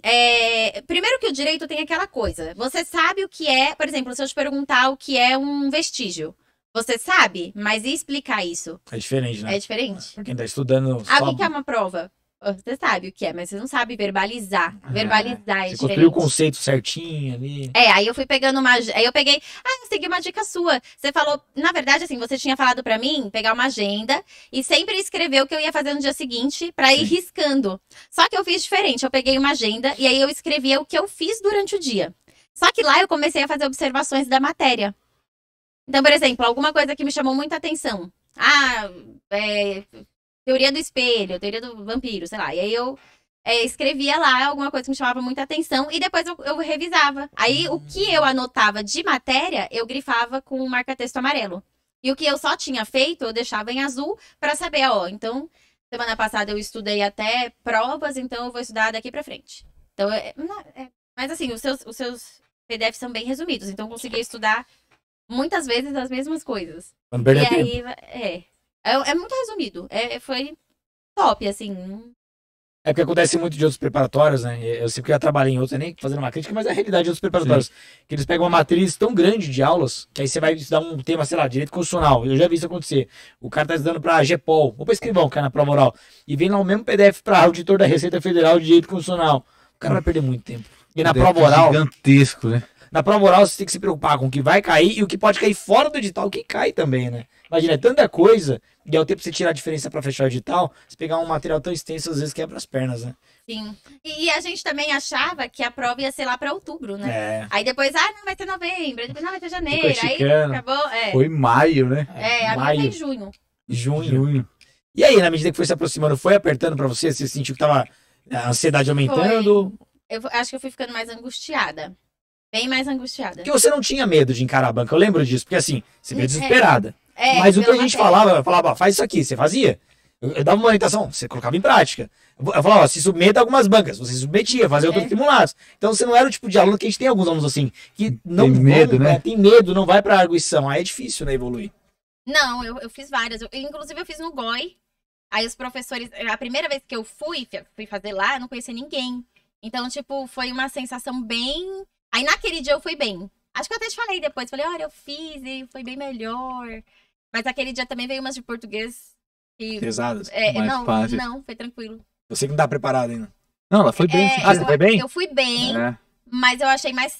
primeiro que o direito tem aquela coisa. Você sabe o que é, por exemplo, se eu te perguntar o que é um vestígio. Você sabe, mas e explicar isso? É diferente, né? É diferente. Pra quem tá estudando... O que é uma prova? Você sabe o que é, mas você não sabe verbalizar. Verbalizar é você diferente. construiu o conceito certinho ali. Aí eu fui pegando uma... Aí eu peguei... eu segui uma dica sua. Você falou... Na verdade, assim, você tinha falado pra mim pegar uma agenda e sempre escrever o que eu ia fazer no dia seguinte pra ir riscando. Só que eu fiz diferente. Eu peguei uma agenda e aí eu escrevia o que eu fiz durante o dia. Só que lá eu comecei a fazer observações da matéria. Então, por exemplo, alguma coisa que me chamou muita atenção. Teoria do espelho, teoria do vampiro, sei lá. E aí eu escrevia lá alguma coisa que me chamava muita atenção e depois eu revisava. Aí o que eu anotava de matéria, eu grifava com um marca-texto amarelo. E o que eu só tinha feito, eu deixava em azul pra saber, então, semana passada eu estudei até provas, então eu vou estudar daqui pra frente. Então, mas assim, os seus PDFs são bem resumidos, então eu consegui estudar muitas vezes as mesmas coisas. Não perder E tempo. aí, é muito resumido. Foi top, assim. É porque acontece muito de outros preparatórios, né? Eu sempre que já trabalhei em outros, nem fazendo uma crítica, mas é a realidade de outros preparatórios. Que eles pegam uma matriz tão grande de aulas, que aí você vai estudar um tema, sei lá, direito constitucional. Eu já vi isso acontecer. O cara tá estudando pra GEPOL, ou pra escrivão, cara, na prova oral. E vem lá o mesmo PDF pra auditor da Receita Federal de Direito Constitucional. O cara vai perder muito tempo. E na prova oral... Gigantesco, né? Na prova oral você tem que se preocupar com o que vai cair e o que pode cair fora do edital, o que cai também, né? Imagina, é tanta coisa, e ao tempo você tirar a diferença pra fechar o edital, você pegar um material tão extenso, às vezes quebra as pernas, né? Sim. E a gente também achava que a prova ia ser lá pra outubro, né? É. Aí depois, não, vai ter novembro, depois não, vai ter janeiro. Ficou Aí esticando. acabou, Foi maio, né? a minha maio. foi em junho. Junho. E aí, na medida que foi se aproximando, foi apertando pra você? Você sentiu que tava a ansiedade aumentando? Eu acho que eu fui ficando mais angustiada. Bem mais angustiada. Porque você não tinha medo de encarar a banca, eu lembro disso. Porque assim, você veio desesperada. Mas o que a pela gente matéria. falava, faz isso aqui, você fazia. Eu dava uma orientação, você colocava em prática. Eu falava, se submeta a algumas bancas, você submetia, fazia outros simulados. Então você não era o tipo de aluno que a gente tem alguns alunos assim, que não tem medo, né? Tem medo, não vai pra arguição. Aí é difícil, né, evoluir. Não, eu fiz várias. Inclusive eu fiz no GOI. Aí os professores, a primeira vez que eu fui fazer lá, eu não conhecia ninguém. Então, tipo, foi uma sensação bem... Aí naquele dia eu fui bem. Acho que eu até te falei depois. Falei, olha, eu fiz e foi bem melhor. Mas aquele dia também veio umas de português. Que... Pesadas. Mais fácil. Não, foi tranquilo. Você que não tá preparado ainda. Não, ela foi bem. você foi bem? Eu fui bem, É. mas eu achei mais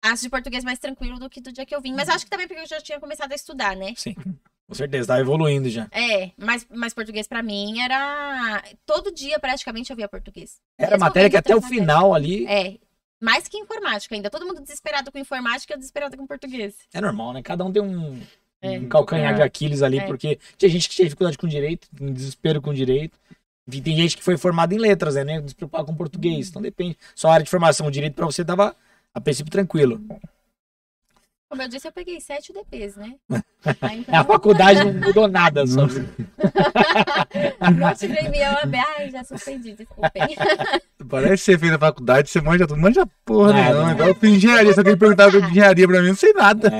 as de português mais tranquilo do que do dia que eu vim. Mas acho que também porque eu já tinha começado a estudar, né? Sim, com certeza, tá evoluindo já. Mas português pra mim era... Todo dia praticamente eu via português. Era Mesmo matéria que vendo até o outras matérias. final ali... Mais que informática ainda. Todo mundo desesperado com informática e eu desesperada com português. É normal, né? Cada um tem um É. calcanhar de Aquiles ali, É. porque tinha gente que tinha dificuldade com direito, um desespero com direito. Enfim, tem gente que foi formada em letras, né? Nem despreocupar com português. Então depende. Só a área de formação, o direito pra você tava, a princípio, tranquilo. Como eu disse, eu peguei 7 DPs, né? Aí, A faculdade não mudou nada. Só. Não tirei minha OAB. Ai, já suspendi, desculpem. Parece que você fez a faculdade, você manja tudo. Manja porra, né? Nada, Não. não. Igual eu fiz engenharia. Se alguém perguntava de engenharia pra mim, eu não sei nada.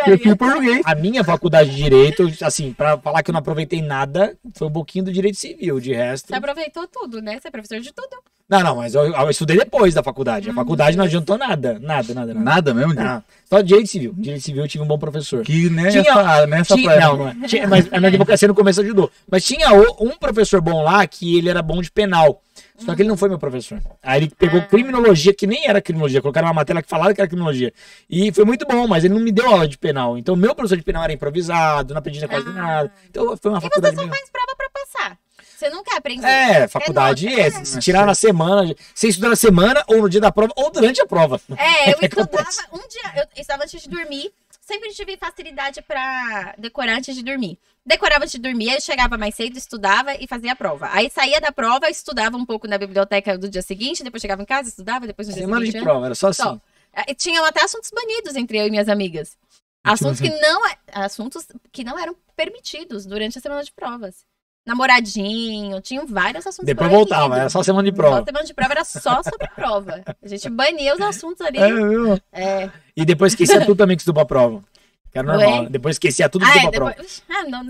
Eu fiz português. A minha faculdade de direito, assim, pra falar que eu não aproveitei nada, foi um pouquinho do direito civil. De resto. Você aproveitou tudo, né? Você é professor de tudo. Não, mas eu estudei depois da faculdade. A faculdade não adiantou nada. Nada. Nada mesmo, gente? Não. Só direito civil. Direito civil eu tive um bom professor. Que, né? Tinha- Nessa Tinha- praia. não é. Mas a minha advocacia no começo ajudou. Mas tinha um professor bom lá que ele era bom de penal. Só que ele não foi meu professor. Aí ele pegou criminologia, que nem era criminologia. Colocaram uma matéria que falava que era criminologia. E foi muito bom, mas ele não me deu aula de penal. Então meu professor de penal era improvisado, não aprendi quase nada. Então foi uma E você faculdade só meio... faz prova pra passar. Você não quer aprender. Faculdade nota, é. Se tirar na semana, você estuda na semana, ou no dia da prova, ou durante a prova. Eu que estudava acontece? um dia, eu estudava antes de dormir. Sempre tive facilidade pra decorar antes de dormir. Decorava antes de dormir, aí eu chegava mais cedo, estudava e fazia a prova. Aí saía da prova, estudava um pouco na biblioteca do dia seguinte, depois chegava em casa, estudava, depois no dia Semana de seguinte. prova, era só assim. Só. Tinham até assuntos banidos entre eu e minhas amigas. Assuntos que não eram permitidos durante a semana de provas. Namoradinho, tinham vários assuntos Depois proibidos. voltava, era só semana de Só prova. semana de prova era só sobre prova. A gente bania os assuntos ali. Viu? E depois esquecia tudo também que estudou pra prova. Que era normal. Ué? Depois esquecia tudo que estudou pra prova.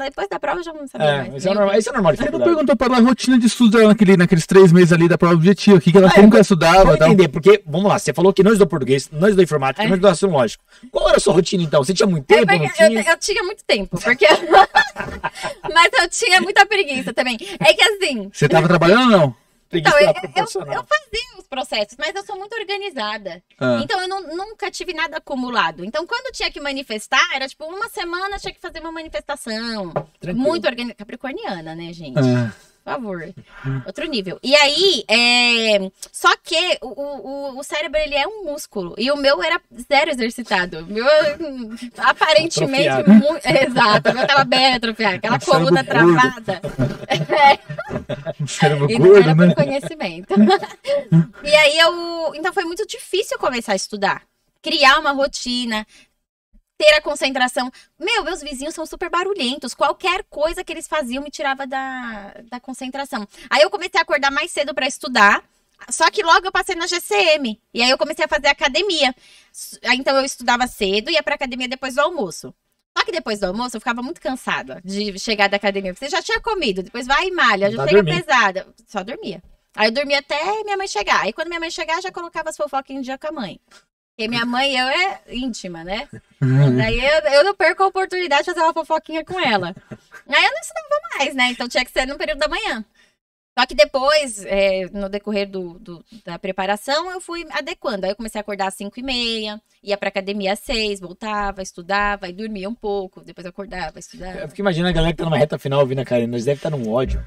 Depois da prova eu já não sabia mais. Isso é normal. Isso é normal de Você não faculdade. perguntou para ela a rotina de estudo dela naqueles 3 meses ali da prova objetiva. Como que ela estudava Vamos e tal. entender, porque, vamos lá, você falou que não estudou português, não estudou informática, não estudou astrológico. Qual era a sua rotina então? Você tinha muito tempo? Não tinha? Eu tinha muito tempo, porque... Mas eu tinha muita preguiça também. É que assim... Você tava trabalhando ou não? Preguiça Então, proporcional. eu fazia os processos, mas eu sou muito organizada. Ah. Então, eu nunca tive nada acumulado. Então, quando tinha que manifestar, era tipo, uma semana tinha que fazer uma manifestação. Tranquilo. Muito organizada. Capricorniana, né, gente? Ah. Por favor. Outro nível. E aí, só que o cérebro, ele é um músculo. E o meu era zero exercitado. O meu, aparentemente, Atrofiado. muito... Exato. O meu tava bem atrofiado. Aquela Cérebro coluna gordo. travada. Um cérebro E não era gordo, por né? conhecimento. E aí então foi muito difícil começar a estudar. Criar uma rotina, ter a concentração. Meus vizinhos são super barulhentos. Qualquer coisa que eles faziam me tirava da concentração. Aí eu comecei a acordar mais cedo para estudar. Só que logo eu passei na GCM. E aí eu comecei a fazer academia. Então eu estudava cedo e ia pra academia depois do almoço. Só que depois do almoço eu ficava muito cansada de chegar da academia. Porque você já tinha comido, depois vai e malha, já chega pesada. Só dormia. Aí eu dormia até minha mãe chegar. Aí quando minha mãe chegar, já colocava as fofocas em dia com a mãe. Porque minha mãe e eu é íntima, né? Daí eu não perco a oportunidade de fazer uma fofoquinha com ela. Aí eu não estudava mais, né? Então tinha que ser no período da manhã. Só que depois, no decorrer da preparação, eu fui adequando. Aí eu comecei a acordar às 5h30, ia pra academia às 6, voltava, estudava e dormia um pouco. Depois eu acordava, estudava. Eu fico imaginando a galera que tá numa reta final ouvindo a Karina, eles devem estar num ódio.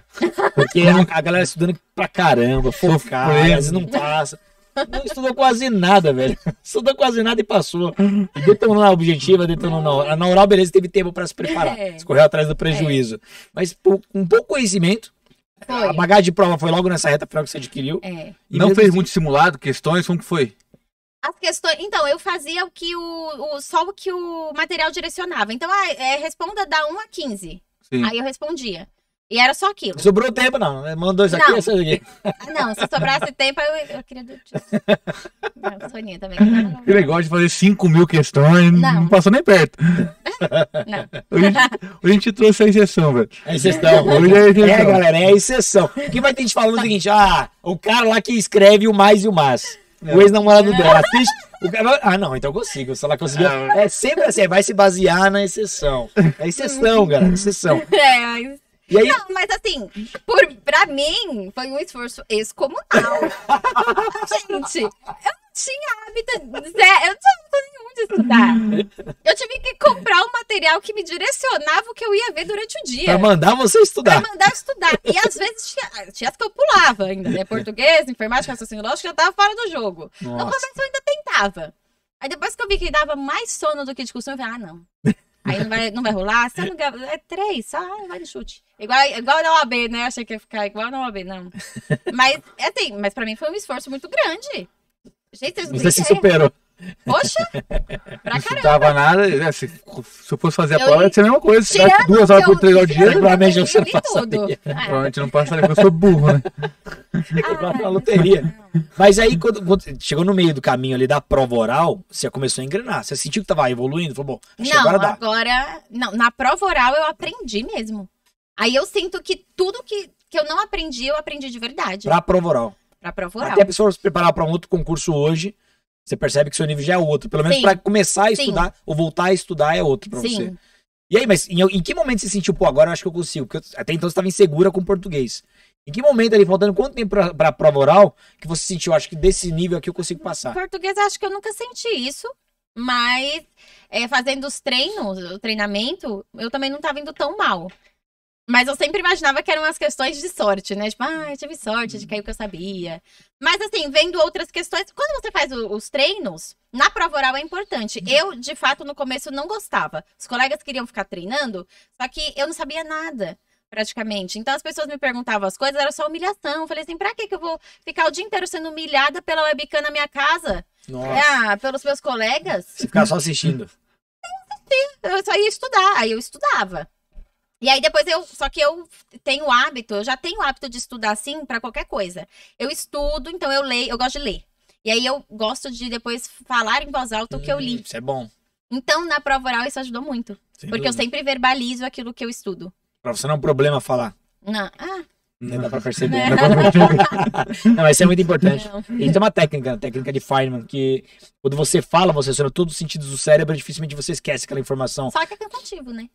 Porque a galera estudando pra caramba, focada, às vezes não passa. Não estudou quase nada, velho. Estudou quase nada e passou. E detonou na objetiva, detonou na oral. Na oral, beleza, teve tempo pra se preparar. Escorreu atrás do prejuízo. Mas com pouco conhecimento, a bagagem de prova foi logo nessa reta final que você adquiriu. É. E Não mesmo fez assim- muito simulado, questões, como que foi? As questões. Então, eu fazia só o que o material direcionava. Então, responda da 1 a 15. Sim. Aí eu respondia. E era só aquilo. Sobrou tempo, não. Mandou isso aqui Não. e isso aqui. Não, se sobrasse tempo, eu queria. Não, Soninha também. Que negócio de fazer 5.000 questões, não passou nem perto. Não. Hoje a gente trouxe a exceção, velho. É exceção. Hoje é exceção. É, galera, é exceção. Porque vai ter gente falando o seguinte, o cara lá que escreve o mais e o mas. O ex-namorado dela assiste. O cara, não, então eu consigo. Se ela conseguiu. É sempre assim, vai se basear na exceção. É exceção, galera, exceção. Mas... E aí, Não, mas assim, pra mim, foi um esforço excomunal. Gente, eu não tinha hábito, eu não tinha hábito nenhum de estudar. Eu tive que comprar um material que me direcionava o que eu ia ver durante o dia. pra mandar você estudar. Pra mandar eu estudar. E às vezes tinha as que eu pulava ainda, né? Português, informática, raciocínio lógico, já tava fora do jogo. No Nossa. começo eu ainda tentava. Aí depois que eu vi que dava mais sono do que de costume, eu falei, não. Aí não vai rolar. Se eu não ganhar, é 3, só vai no chute. Igual na OAB, né? Achei que ia ficar igual na OAB, não. Mas, assim, mas pra mim foi um esforço muito grande. Gente, vocês não Você se têm ideia. superou. Poxa, pra Não caramba. dava nada, né? Se eu fosse fazer a Eu prova, ia ser a mesma coisa. Se tivesse Tirando 2 horas por 3 horas conteúdo, dia, Provavelmente você eu li não tudo. passaria. provavelmente não passaria, porque eu sou burro, né? Igual na loteria. Mas aí, quando chegou no meio do caminho ali da prova oral, você começou a engrenar. Você sentiu que tava evoluindo? Falou, bom, acho que Não, agora dá. não, na prova oral eu aprendi mesmo. Aí eu sinto que tudo que eu não aprendi, eu aprendi de verdade. Pra prova oral. Pra prova oral. Até a pessoa se preparar para um outro concurso hoje, você percebe que seu nível já é outro. Pelo menos Sim. para começar a Sim. estudar ou voltar a estudar é outro para você. Sim. E aí, mas em que momento você sentiu, pô, agora eu acho que eu consigo? Porque até então você estava insegura com o português. Em que momento ali, faltando quanto tempo pra prova oral, que você sentiu, acho que desse nível aqui eu consigo passar? Português, acho que eu nunca senti isso. Mas fazendo os treinos, o treinamento, eu também não tava indo tão mal. Mas eu sempre imaginava que eram umas questões de sorte, né? Tipo, eu tive sorte de cair o que eu sabia. Mas assim, vendo outras questões, quando você faz os treinos, na prova oral é importante. Eu, de fato, no começo não gostava. Os colegas queriam ficar treinando, só que eu não sabia nada, praticamente. Então as pessoas me perguntavam as coisas, era só humilhação. Eu falei assim, pra que eu vou ficar o dia inteiro sendo humilhada pela webcam na minha casa? Nossa, Pelos meus colegas? você ficar só assistindo. Eu só ia estudar, aí eu estudava. E aí depois só que eu tenho hábito, eu já tenho o hábito de estudar assim pra qualquer coisa. Eu estudo, então eu leio, eu gosto de ler. E aí eu gosto de depois falar em voz alta o que eu li. Isso é bom. Então na prova oral isso ajudou muito. Sem Porque eu dúvida. sempre verbalizo aquilo que eu estudo. Pra você não é um problema falar. Não, Não dá pra perceber. É. Não, mas isso é muito importante. não. E tem uma técnica, a técnica de Feynman, que quando você fala, você aciona todos os sentidos do cérebro, dificilmente você esquece aquela informação. Só que é cansativo, né?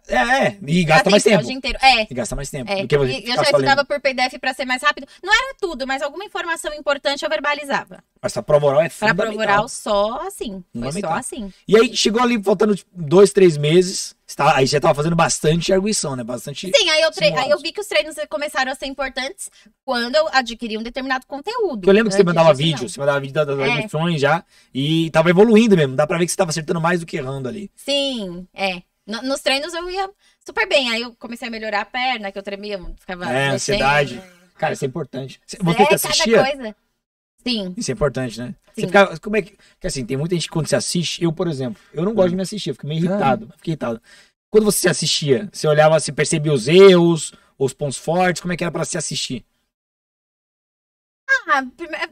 E gasta mais Assim, tempo. o dia inteiro. E gasta mais tempo. É. Do que você E eu ficar já só lendo. estudava por PDF pra ser mais rápido. Não era tudo, mas alguma informação importante eu verbalizava. Mas a prova oral é Pra fundamental. prova oral só assim. Foi Fundamental. só assim. E aí chegou ali faltando tipo, 2, 3 meses. Aí você tava fazendo bastante arguição, né? Bastante. Sim, aí eu simulados. vi que os treinos começaram a ser importantes quando eu adquiri um determinado conteúdo. Porque eu lembro que você Antes mandava disso, vídeo, não. você mandava vídeo das É. lições já. E tava evoluindo mesmo. Dá pra ver que você tava acertando mais do que errando ali. Sim, nos treinos eu ia super bem. Aí eu comecei a melhorar a perna, que eu tremia, ficava mexendo. Ansiedade. Cara, isso é importante. Você que assistia? Cada coisa. Sim. Isso é importante, né? Sim. Você ficava, como é que... Porque assim, tem muita gente que quando você assiste, eu, por exemplo, eu não gosto de me assistir, eu fico meio irritado. Fiquei irritado. Quando você se assistia, você olhava, você percebia os erros, os pontos fortes, como é que era pra se assistir?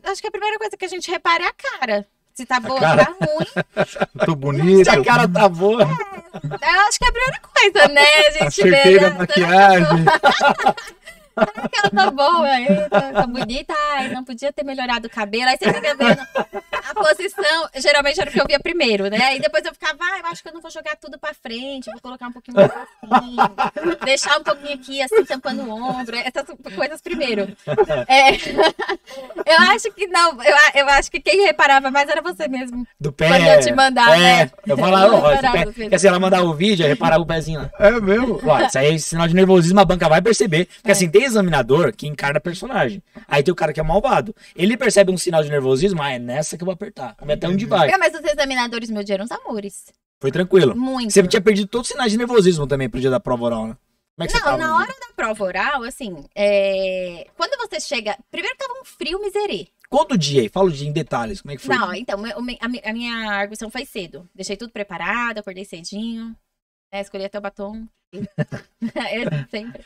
Acho que a primeira coisa que a gente repara é a cara. Se tá boa, cara? tá ruim. Tô bonito. Se a cara tá boa. Eu acho que é a primeira coisa, né? A gente Acertei vê. na maquiagem. Será que ela tá boa? Tá bonita? Ai, não podia ter melhorado o cabelo. Aí você fica vendo a posição. Geralmente era o que eu via primeiro, né? Aí depois eu ficava, eu acho que eu não vou jogar tudo pra frente, vou colocar um pouquinho mais assim, deixar um pouquinho aqui, assim, tampando o ombro. Essas coisas primeiro. Eu acho que não. Eu acho que quem reparava mais era você mesmo. Do pé. Quando eu te mandava, né? Eu falava, ó, reparava, esse pé. Porque assim, ela mandava o vídeo, eu reparava o pezinho lá. É mesmo? Ó, isso aí é sinal de nervosismo, a banca vai perceber. Porque assim, tem examinador que encarna personagem. Aí tem o cara que é malvado. Ele percebe um sinal de nervosismo, é nessa que eu vou apertar. Vamos ver até onde vai. Mas os examinadores meus eram uns amores. Foi tranquilo. Muito. Você tinha perdido todos os sinais de nervosismo também pro dia da prova oral, né? Como é que você Não, tava? na hora da prova oral, assim, quando você chega... Primeiro tava um frio miserê. Conta o dia aí, fala o dia em detalhes, como é que foi? Não, então, a minha arguição foi cedo. Deixei tudo preparado, acordei cedinho, né, escolhi até o batom. Eu sempre.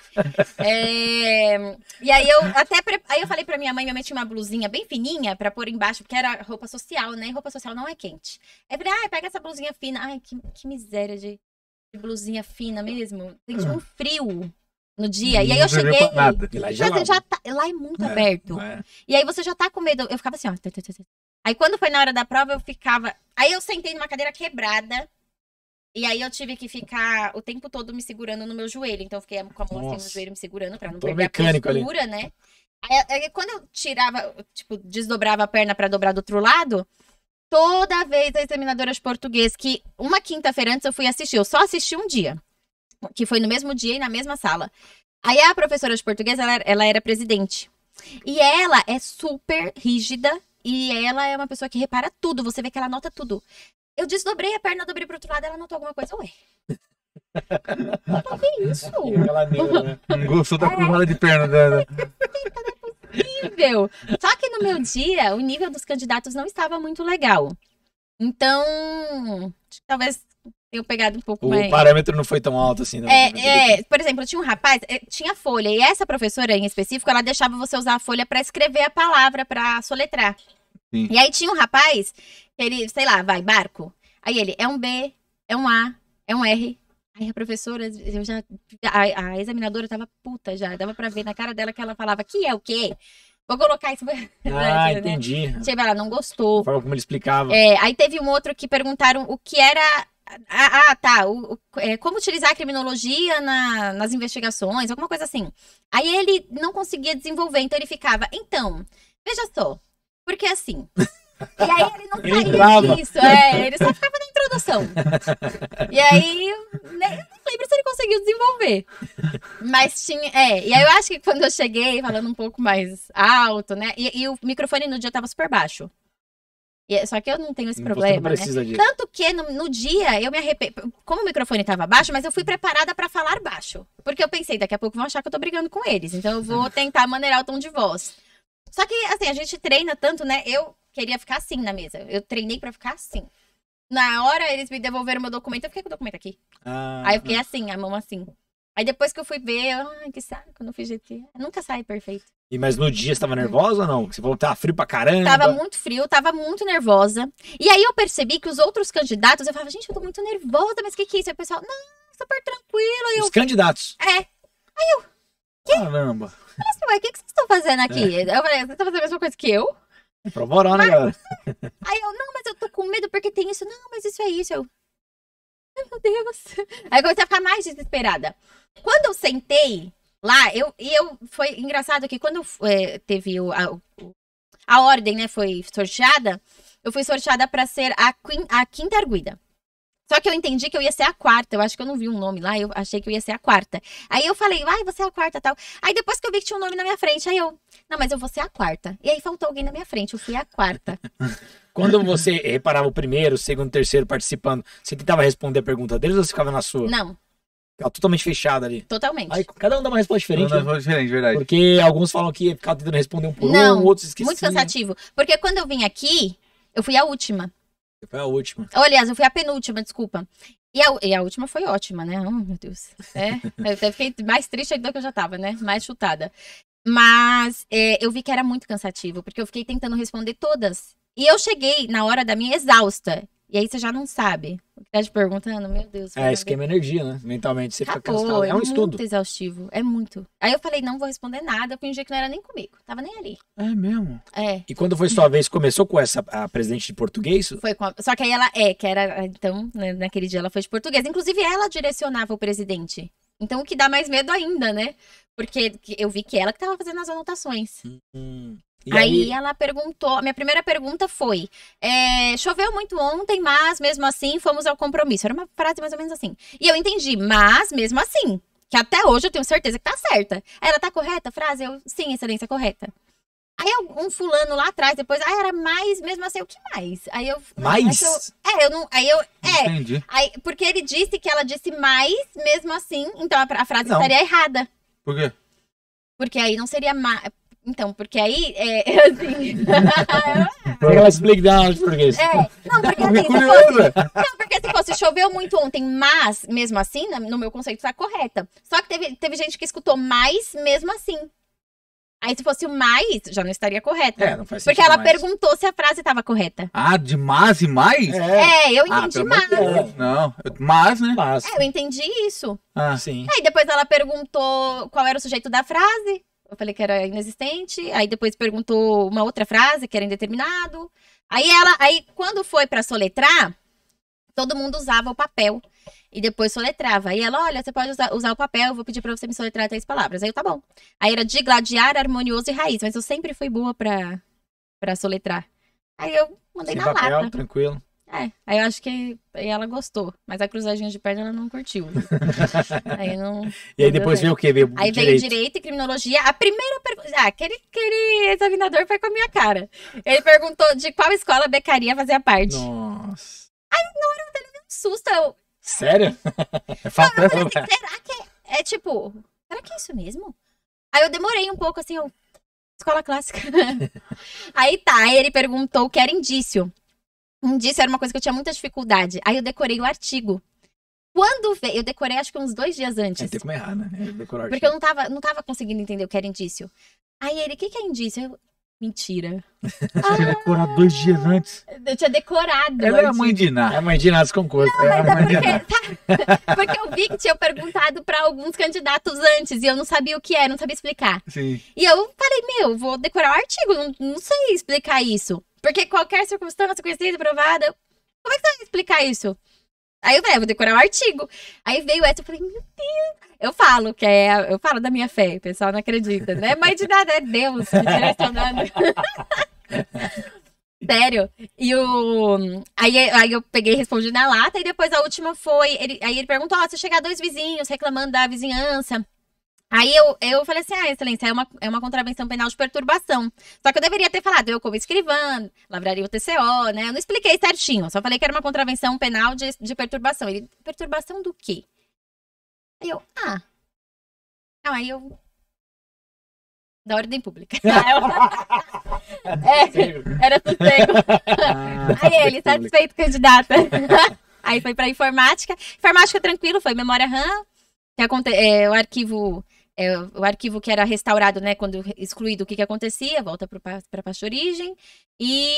E aí eu falei pra minha mãe tinha uma blusinha bem fininha pra pôr embaixo, porque era roupa social, né? E roupa social não é quente. Aí eu falei, pega essa blusinha fina. Ai, que miséria de blusinha fina mesmo. Senti um frio no dia. E aí eu cheguei. E lá é gelado. Você já tá, lá é muito aberto. E aí você já tá com medo. Eu ficava assim, ó. Aí quando foi na hora da prova, eu ficava. Aí eu sentei numa cadeira quebrada. E aí eu tive que ficar o tempo todo me segurando no meu joelho. Então eu fiquei com a mão assim no joelho me segurando pra não perder a postura, né? Aí quando eu tirava, tipo, desdobrava a perna pra dobrar do outro lado, toda vez a examinadora de português, que uma quinta-feira antes eu fui assistir, eu só assisti um dia. Que foi no mesmo dia e na mesma sala. Aí a professora de português, ela era presidente. E ela é super rígida e ela é uma pessoa que repara tudo. Você vê que ela anota tudo. Eu desdobrei a perna, dobrei pro outro lado, ela notou alguma coisa. Ué. O que é isso? Não gostou da cruzada de perna dela. Incrível. Só que no meu dia, o nível dos candidatos não estava muito legal. Então, talvez tenha pegado um pouco mais. O parâmetro não foi tão alto assim. Por exemplo, tinha um rapaz, tinha folha, e essa professora em específico, ela deixava você usar a folha para escrever a palavra, para soletrar. Sim. E aí tinha um rapaz, que ele, sei lá, barco. Aí ele, é um B, é um A, é um R. Aí a professora, a examinadora tava puta já, dava pra ver na cara dela que ela falava, que é o quê? Vou colocar isso. Entendi. Tipo, ela não gostou. A forma como ele explicava. Aí teve um outro que perguntaram o que era... como utilizar a criminologia nas investigações, alguma coisa assim. Aí ele não conseguia desenvolver, então ele ficava, então, veja só, porque assim... E aí ele não saía disso, ele só ficava na introdução. E aí, eu nem lembro se ele conseguiu desenvolver. Mas tinha, e aí eu acho que quando eu cheguei, falando um pouco mais alto, né, e o microfone no dia tava super baixo. Só que eu não tenho esse problema, né? Disso. Tanto que no dia eu me arrependi. Como o microfone tava baixo, mas eu fui preparada pra falar baixo. Porque eu pensei, daqui a pouco vão achar que eu tô brigando com eles. Então eu vou tentar maneirar o tom de voz. Só que, assim, a gente treina tanto, né? Eu queria ficar assim na mesa. Eu treinei pra ficar assim. Na hora eles me devolveram meu documento, eu fiquei com o documento aqui. Aí eu fiquei assim, a mão assim. Aí depois que eu fui ver, que saco, não fiz jeito. Nunca sai perfeito. Mas no dia você tava nervosa ou não? Você falou que tava frio pra caramba? Tava muito frio, tava muito nervosa. E aí eu percebi que os outros candidatos, eu falava, gente, eu tô muito nervosa, mas o que é isso? Aí o pessoal, não, super tranquilo. Os candidatos? Aí eu, Caramba. falei assim, ué, o que vocês estão fazendo aqui? Eu falei, vocês estão fazendo a mesma coisa que eu? Prova oral, né, galera? Aí eu, não, mas eu tô com medo porque tem isso. Não, mas isso é isso. Ai, meu Deus. Aí eu comecei a ficar mais desesperada. Quando eu sentei lá, foi engraçado que quando teve a ordem, né, foi sorteada, eu fui sorteada pra ser a quinta arguida. Só que eu entendi que eu ia ser a quarta. Eu acho que eu não vi um nome lá, eu achei que eu ia ser a quarta. Aí eu falei, você é a quarta, tal. Aí depois que eu vi que tinha um nome na minha frente, aí eu, não, mas eu vou ser a quarta. E aí faltou alguém na minha frente, eu fui a quarta. Quando você reparava o primeiro, o segundo, o terceiro participando, você tentava responder a pergunta deles ou você ficava na sua? Não. Ficava totalmente fechada ali. Totalmente. Aí cada um dá uma resposta diferente. Não, diferente, verdade. Porque alguns falam que ficava tentando responder um por Não, outros esqueciam. muito cansativo. Porque quando eu vim aqui, eu fui a última. Foi a última. Aliás, eu fui a penúltima, desculpa. E a última foi ótima, né? Oh, meu Deus. Eu até fiquei mais triste do que eu já tava, né? Mais chutada. Mas eu vi que era muito cansativo, porque eu fiquei tentando responder todas. E eu cheguei na hora da minha exausta. E aí você já não sabe. O que tá te perguntando, meu Deus. Esquema energia, né? Mentalmente você fica Acabou, cansado. É um estudo. muito exaustivo. É muito. Aí eu falei, não vou responder nada. Eu fingi que não era nem comigo. Tava nem ali. É mesmo? E quando foi sua vez, começou com a presidente de português? Foi só que aí ela que era, então, né, naquele dia ela foi de português. Inclusive, ela direcionava o presidente. Então, o que dá mais medo ainda, né? Porque eu vi que ela que tava fazendo as anotações. E aí ela perguntou, a minha primeira pergunta foi, choveu muito ontem, mas mesmo assim fomos ao compromisso. Era uma frase mais ou menos assim. E eu entendi, mas mesmo assim, que até hoje eu tenho certeza que tá certa. Aí ela tá correta a frase? Sim, excelência, correta. Aí um fulano lá atrás, depois, era mais, mesmo assim, o que mais? Aí eu... Mais? Entendi. Aí, porque ele disse que ela disse mais, mesmo assim, então a frase Não. estaria errada. Por quê? Porque aí não seria mais... Então, porque aí, assim... Por que ela explica da aula de português? Não, porque assim, Curioso. não, porque se fosse choveu muito ontem, mas, mesmo assim, no meu conceito tá correta. Só que teve gente que escutou mais, mesmo assim. Aí se fosse o mais, já não estaria correta. Não faz sentido. Porque ela mais. perguntou se a frase estava correta. Ah, de mas e mais? Eu entendi pelo mais. amor de Deus. Não, mas, né? Mas, Eu entendi isso. sim. Aí depois ela perguntou qual era o sujeito da frase. Eu falei que era inexistente. Aí depois perguntou uma outra frase, que era indeterminado. Aí quando foi pra soletrar, todo mundo usava o papel. E depois soletrava. Aí ela, olha, você pode usar o papel, eu vou pedir pra você me soletrar 3 palavras. Aí eu, tá bom. Aí era digladiar, harmonioso e raiz. Mas eu sempre fui boa pra soletrar. Aí eu mandei Sem na papel, lata. tranquilo. Aí eu acho que ela gostou. Mas a cruzadinha de perna ela não curtiu. Aí não... E aí depois veio o quê? Veio Aí veio direito e criminologia. A primeira pergunta... aquele examinador foi com a minha cara. Ele perguntou de qual escola a Becaria fazia parte. Nossa. Aí na hora eu dei um susto. Eu Sério? falei assim, será que é tipo... Será que é isso mesmo? Aí eu demorei um pouco assim, escola clássica. Aí ele perguntou o que era indício. Indício era uma coisa que eu tinha muita dificuldade. Aí eu decorei o artigo. Quando veio, eu decorei acho que uns 2 dias antes. Tem como errar, né? Decorar Porque eu não tava conseguindo entender o que era indício. Aí ele, o que é indício? Mentira. Você tinha decorado 2 dias antes. Eu tinha decorado. Ela era mãe de Iná. É a mãe de nada, concurso. Porque eu vi que tinha perguntado pra alguns candidatos antes e eu não sabia o que era, não sabia explicar. Sim. E eu falei, vou decorar o artigo, não sei explicar isso. Porque qualquer circunstância conhecida e provada, como é que você vai explicar isso? Aí eu falei, vou decorar o artigo. Aí veio essa, eu falei, meu Deus. Eu falo eu falo da minha fé, o pessoal não acredita, né? Mas de nada, é Deus me direcionando. Sério. E aí eu peguei e respondi na lata, e depois a última foi, aí ele perguntou, se chegar 2 vizinhos reclamando da vizinhança. Aí eu falei assim, excelência, é uma contravenção penal de perturbação. Só que eu deveria ter falado, eu como escrivã, lavraria o TCO, né? Eu não expliquei certinho, só falei que era uma contravenção penal de perturbação. Ele, perturbação do quê? Aí eu, aí eu... Da ordem pública. Era sossego. Aí ele, satisfeito, candidata. Aí foi pra informática. Informática tranquilo, foi memória RAM, o arquivo que era restaurado, né, quando excluído, o que acontecia, volta pra pasta origem. E...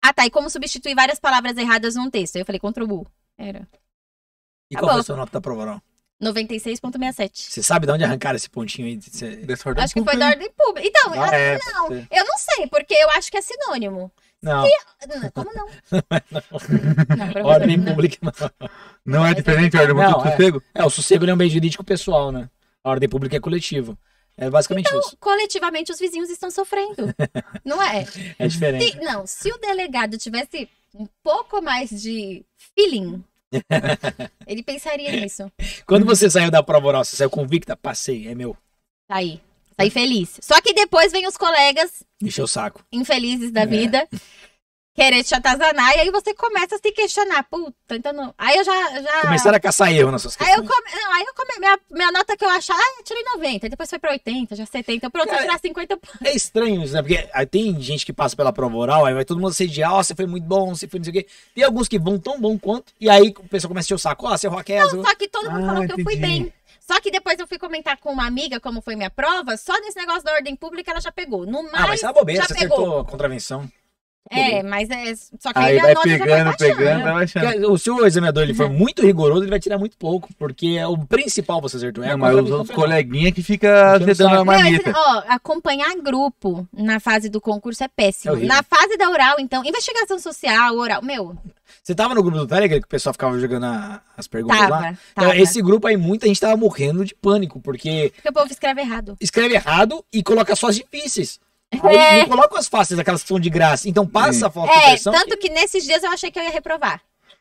e como substituir várias palavras erradas num texto. Aí eu falei, Ctrl+U. Era. E qual foi a sua nota da prova oral? 96,67. Você sabe de onde arrancaram esse pontinho aí? Acho que foi da ordem pública. Então, eu não sei, porque eu acho que é sinônimo. Não. Como não? Não, ordem pública não. Não é diferente a ordem pública do sossego? O sossego é um bem jurídico pessoal, né? A ordem pública é coletivo. É basicamente isso. Coletivamente os vizinhos estão sofrendo. Não é? É diferente. Se o delegado tivesse um pouco mais de feeling, ele pensaria nisso. Quando você saiu da prova oral, você saiu convicta? Passei, é meu. Saí feliz. Só que depois vem os colegas... Encheu o saco. Infelizes da vida. querer te atazanar, e aí você começa a se questionar. Puta, então não. Aí eu já... Começaram a caçar erro nas suas Aí eu questões. minha nota que eu achava, eu tirei 90, depois foi pra 80, já 70, pronto, vou tirar 50. É estranho isso, né? Porque aí tem gente que passa pela prova oral, aí vai todo mundo assediar, ó, você foi muito bom, você foi não sei o quê. Tem alguns que vão tão bom quanto, e aí o pessoal começa a encher o saco, ó, você errou aquela. Não, só que todo mundo falou que eu fui entendi. bem. Só que depois eu fui comentar com uma amiga como foi minha prova, só nesse negócio da ordem pública ela já pegou. No mais, Ah, mas isso é uma bobeira, já você pegou. acertou a contravenção. É, mas é. Só que Aí a vai nota já vai pegando, baixando. vai baixando. Porque se o examinador ele for muito rigoroso, ele vai tirar muito pouco, porque o principal você acertou. Não, a mas os contravenção outros penal. coleguinhas que ficam Enchendo o azedando a saco. Não, marmita. ó, acompanhar grupo na fase do concurso é péssimo. É horrível. Na fase da oral, então, investigação social, oral, meu, Você tava no grupo do Telegram que o pessoal ficava jogando as perguntas lá? tava. Então, esse grupo aí, muita gente tava morrendo de pânico, porque Porque o povo escreve errado. escreve errado e coloca só as difíceis. Aí É. não coloca as fáceis, aquelas que são de graça. Então passa a foto de É, versão. tanto que nesses dias eu achei que eu ia reprovar.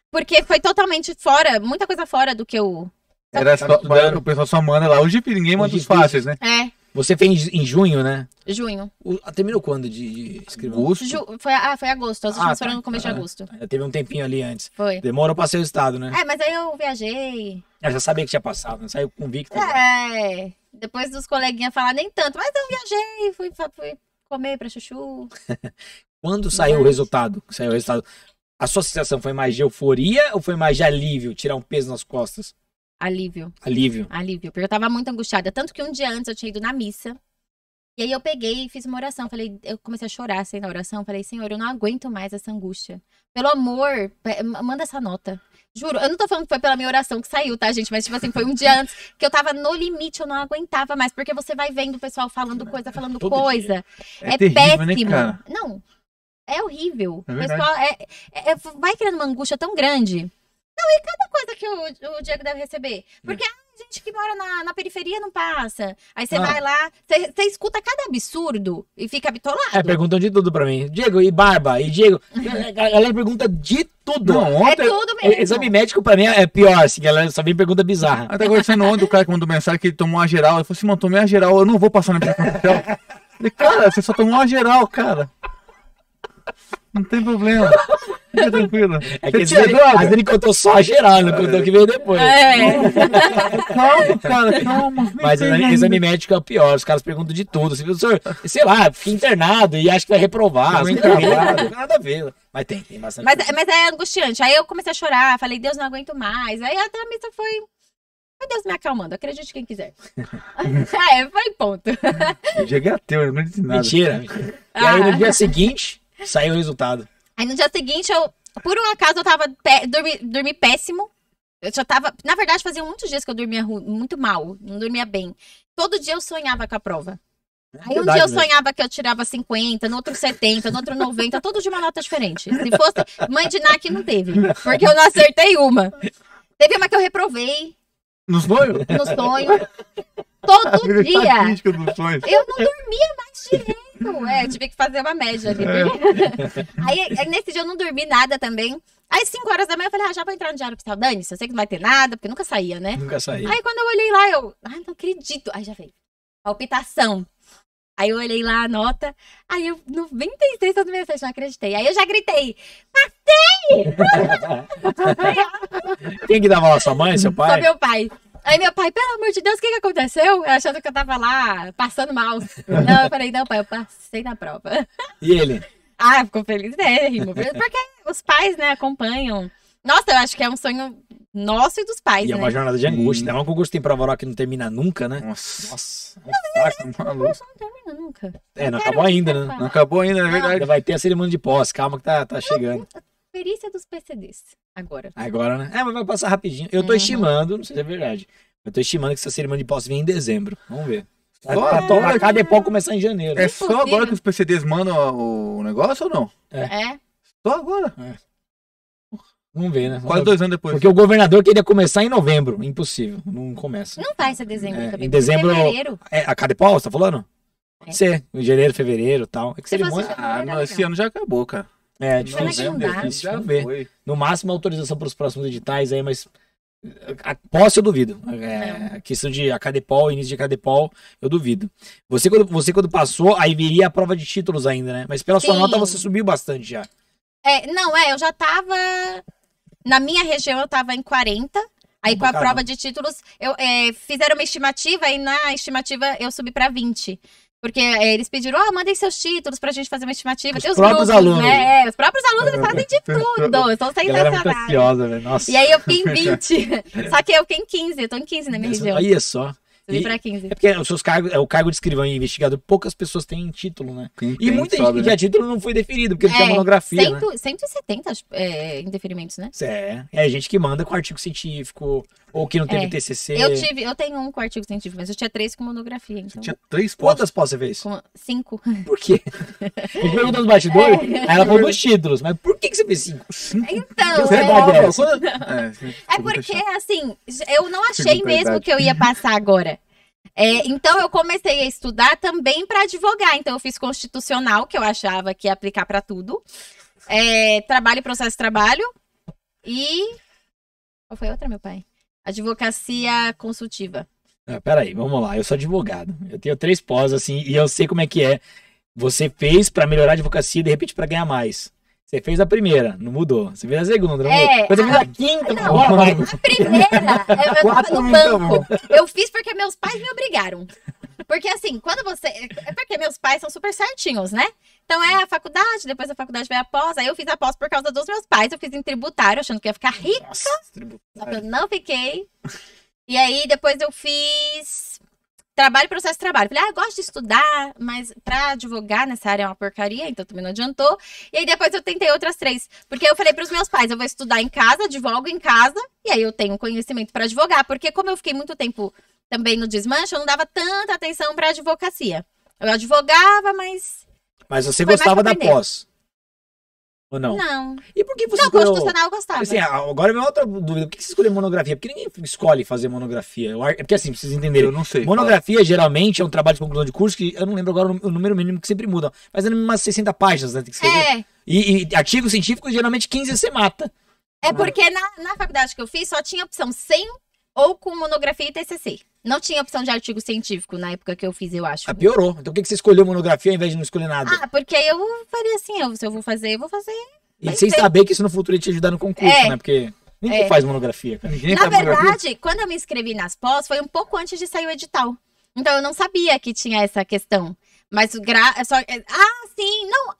Porque foi totalmente fora, muita coisa fora do que eu. Era só, estudando. o pessoal só manda lá os difíceis, ninguém manda os difíceis. fáceis, né? É, Você fez em junho, né? junho. Terminou quando de escrever? Agosto. Foi agosto, as últimas foram no começo de Ah, agosto. ainda teve um tempinho ali antes. Foi. Demorou pra ser o estado, né? É, mas aí eu viajei. Eu já sabia que tinha passado, né? Saiu convicto. É. Depois dos coleguinhas falar nem tanto, mas eu viajei, fui comer pra chuchu. Quando saiu o resultado? Saiu o resultado. A sua sensação foi mais de euforia ou foi mais de alívio? Tirar um peso nas costas? Alívio, Alívio. porque eu tava muito angustiada. Tanto que um dia antes eu tinha ido na missa. E aí eu peguei e fiz uma oração. Eu comecei a chorar assim na oração. Falei, Senhor, eu não aguento mais essa angústia. Pelo amor, manda essa nota. Juro, eu não tô falando que foi pela minha oração que saiu, tá, gente? Mas, tipo assim, foi um dia antes que eu tava no limite, eu não aguentava mais. Porque você vai vendo o pessoal falando coisa, falando Todo coisa. É É, terrível, né, péssimo. cara? Não, é horrível. É O verdade. pessoal vai criando uma angústia tão grande. Não, e cada coisa que o Diego deve receber. Porque a gente que mora na periferia não passa. Aí você Ah. vai lá, você escuta cada absurdo e fica bitolado. É, perguntam de tudo pra mim. Diego, e barba? E Diego? A galera pergunta de tudo. Não, É ontem. tudo mesmo. Exame médico pra mim é pior, assim, a galera só vem pergunta bizarra. Aí tá conversando ontem, o cara que mandou mensagem que ele tomou uma geral. Ele falou assim, mano, tomei a geral, eu não vou passar na aplicação social. Falei, cara, você só tomou uma geral, cara. Não tem problema. Fica tranquilo. É que Você às tinha vezes droga? ele contou só a geral, não contou o que veio depois. É. Calma, cara, calma. Mas exame médico é o pior, os caras perguntam de tudo. Você viu, senhor, sei lá, fica internado e acha que vai reprovar. Ficou Não tem encravado. nada a ver. Mas tem bastante. Mas é angustiante. Aí eu comecei a chorar, falei, Deus, não aguento mais. Aí até a missa foi Deus me acalmando, acredite quem quiser. Foi ponto. O Diego é ateu, ele não disse nada. Mentira. E aí no dia seguinte, saiu o resultado. Aí no dia seguinte, por um acaso, eu tava dormi péssimo. Eu já tava. Na verdade, fazia muitos dias que eu dormia muito mal, não dormia bem. Todo dia eu sonhava com a prova. Aí um dia eu sonhava que eu tirava 50, no outro 70, no outro 90, todo de uma nota diferente. Se fosse mãe de NAC, não teve. Porque eu não acertei uma. Teve uma que eu reprovei No sonho? no sonho. Todo dia. Estatística dos sonhos. Eu não dormia mais direito. Tive que fazer uma média ali. Aí nesse dia eu não dormi nada também. Aí 5 horas da manhã eu falei, já vou entrar no Diário Oficial. Dane-se, eu sei que não vai ter nada, porque nunca saía, né? Nunca saiu. Aí quando eu olhei lá, não acredito. Aí já veio. Palpitação. Aí eu olhei lá a nota. Aí eu, 96 todo mensagem, não acreditei. Aí eu já gritei. Quem que dava aula? Sua mãe, seu Só pai? meu pai. Aí meu pai, pelo amor de Deus, o que aconteceu? Eu achando que eu tava lá passando mal. Não, eu falei, não, pai, eu passei na prova. E ele? Ficou feliz, né? Porque os pais, né, acompanham. Nossa, eu acho que é um sonho nosso e dos pais, E é né? uma jornada de angústia. Não é um concurso que tem prova oral que não termina nunca, né? Nossa. Nossa. Maluco. Não termina nunca. É, não acabou ainda, né? Não acabou ainda, na Ainda verdade. vai ter a cerimônia de posse. Calma que tá chegando. Perícia dos PCDs, agora. Agora, né? Mas vai passar rapidinho. Eu tô estimando, não sei se é verdade. Eu tô estimando que essa cerimônia de posse vem em dezembro. Vamos ver. Só Pra agora cada Depol começar em janeiro. É Impossível. só agora que os PCDs mandam o negócio ou não? É. Só agora. Vamos ver, né? Quase 2 anos depois. Porque o governador queria começar em novembro. Impossível. Não começa. Não vai ser dezembro É, também. em pode ser dezembro- fevereiro. É, a Cadepol, você tá falando? Pode É. ser. Em janeiro, fevereiro e tal. É que Se fosse cerimônia. fevereiro, não, era esse legal. ano já acabou, cara. É, Será que difícil. não dá? Difícil. Já Vamos ver. foi. No máximo, autorização para os próximos editais aí, mas a posse eu duvido. A questão de Acadepol, início de Acadepol, eu duvido. Você quando passou, aí viria a prova de títulos ainda, né? Mas pela sua Sim. nota você subiu bastante já. Eu já tava... Na minha região, eu tava em 40. Aí, com a prova de títulos, fizeram uma estimativa e na estimativa eu subi pra 20. Porque eles pediram, mandem seus títulos pra gente fazer uma estimativa. Os tem os próprios grupos, alunos. né? Os próprios alunos eles fazem de tudo. São sensacionais. Ansiosa, velho. Nossa. E aí eu fiquei em 20. Só que eu fiquei em 15. Eu tô em 15 na minha região. Aí é só. Subi pra 15. É porque os seus cargos, o cargo de escrivão e investigador, poucas pessoas têm título, né? Quem E tem, muita gente sobe, que né? tinha título não foi deferido, porque não tinha monografia, né? 170 indeferimentos, né? É gente que manda com artigo científico, ou que não teve TCC. Eu tenho um com artigo científico, mas eu tinha 3 com monografia, então. Tinha 3 Quantas pós você fez? 5. Por quê? A gente perguntou nos bastidores, aí ela falou dos títulos, mas por que você fez 5? Então, porque, assim, eu não achei mesmo que eu ia passar agora. Então, eu comecei a estudar também para advogar. Então, eu fiz constitucional, que eu achava que ia aplicar para tudo. Trabalho e processo de trabalho. E... Qual foi a outra, meu pai? Advocacia consultiva. Peraí, vamos lá. Eu sou advogado. Eu tenho 3 pós, assim, e eu sei como é que é. Você fez para melhorar a advocacia e, de repente, para ganhar mais. Você fez a primeira, não mudou. Você fez a segunda, não mudou. Você fez a quinta, não, agora vai. a primeira, eu tava no banco. Eu fiz porque meus pais me obrigaram. Porque assim, quando você... É porque meus pais são super certinhos, né? Então a faculdade, depois da faculdade veio a pós. Aí eu fiz a pós por causa dos meus pais. Eu fiz em tributário, achando que ia ficar rica. Nossa, Só que eu não fiquei. E aí depois eu fiz... Trabalho e processo de trabalho. Falei, eu gosto de estudar, mas pra advogar nessa área é uma porcaria, então também não adiantou. E aí depois eu tentei outras 3. Porque eu falei pros meus pais, eu vou estudar em casa, advogo em casa, e aí eu tenho conhecimento pra advogar. Porque como eu fiquei muito tempo também no desmanche, eu não dava tanta atenção pra advocacia. Eu advogava, mas... Mas você gostava da pós? Ou não? Não. E por que você Não, escolheu... constitucional eu gostava. Assim, agora vem outra dúvida. Por que você escolheu monografia? Porque ninguém escolhe fazer monografia. Porque assim, pra vocês entenderem. Eu não sei. Monografia, geralmente, é um trabalho de conclusão de curso que eu não lembro agora o número mínimo que sempre muda. Mas é umas 60 páginas, né? Tem que escrever. E artigos científicos, geralmente 15 você mata. Porque na faculdade que eu fiz, só tinha opção sem ou com monografia e TCC. Não tinha opção de artigo científico na época que eu fiz, eu acho. Piorou. Então por que você escolheu monografia ao invés de não escolher nada? Porque eu faria assim, se eu vou fazer, eu vou fazer. E sem saber que isso no futuro ia te ajudar no concurso, né? Porque ninguém faz monografia. Cara. Na verdade, quando eu me inscrevi nas pós, foi um pouco antes de sair o edital. Então eu não sabia que tinha essa questão. Mas sim, não.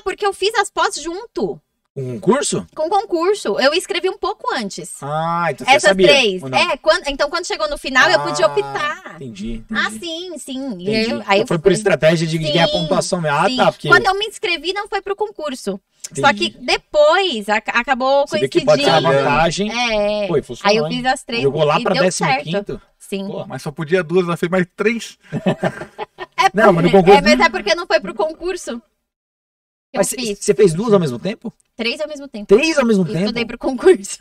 Porque eu fiz as pós junto. Um curso? Com concurso. Eu escrevi um pouco antes. Então você sabia. Essas 3. Então quando chegou no final, eu podia optar. Entendi. Sim. Aí foi por estratégia de ganhar pontuação. Porque... Quando eu me inscrevi, não foi pro concurso. Entendi. Só que depois acabou você coincidindo. Pode ser uma vantagem. Foi, aí eu fiz as 3. Jogou lá pra 15º. Sim. Pô, mas só podia 2, ela fez mais 3. Não, mas no concurso... mas é porque não foi pro concurso. Mas você fez 2 ao mesmo tempo? 3 ao mesmo tempo. 3 ao mesmo tempo? Estudei pro concurso.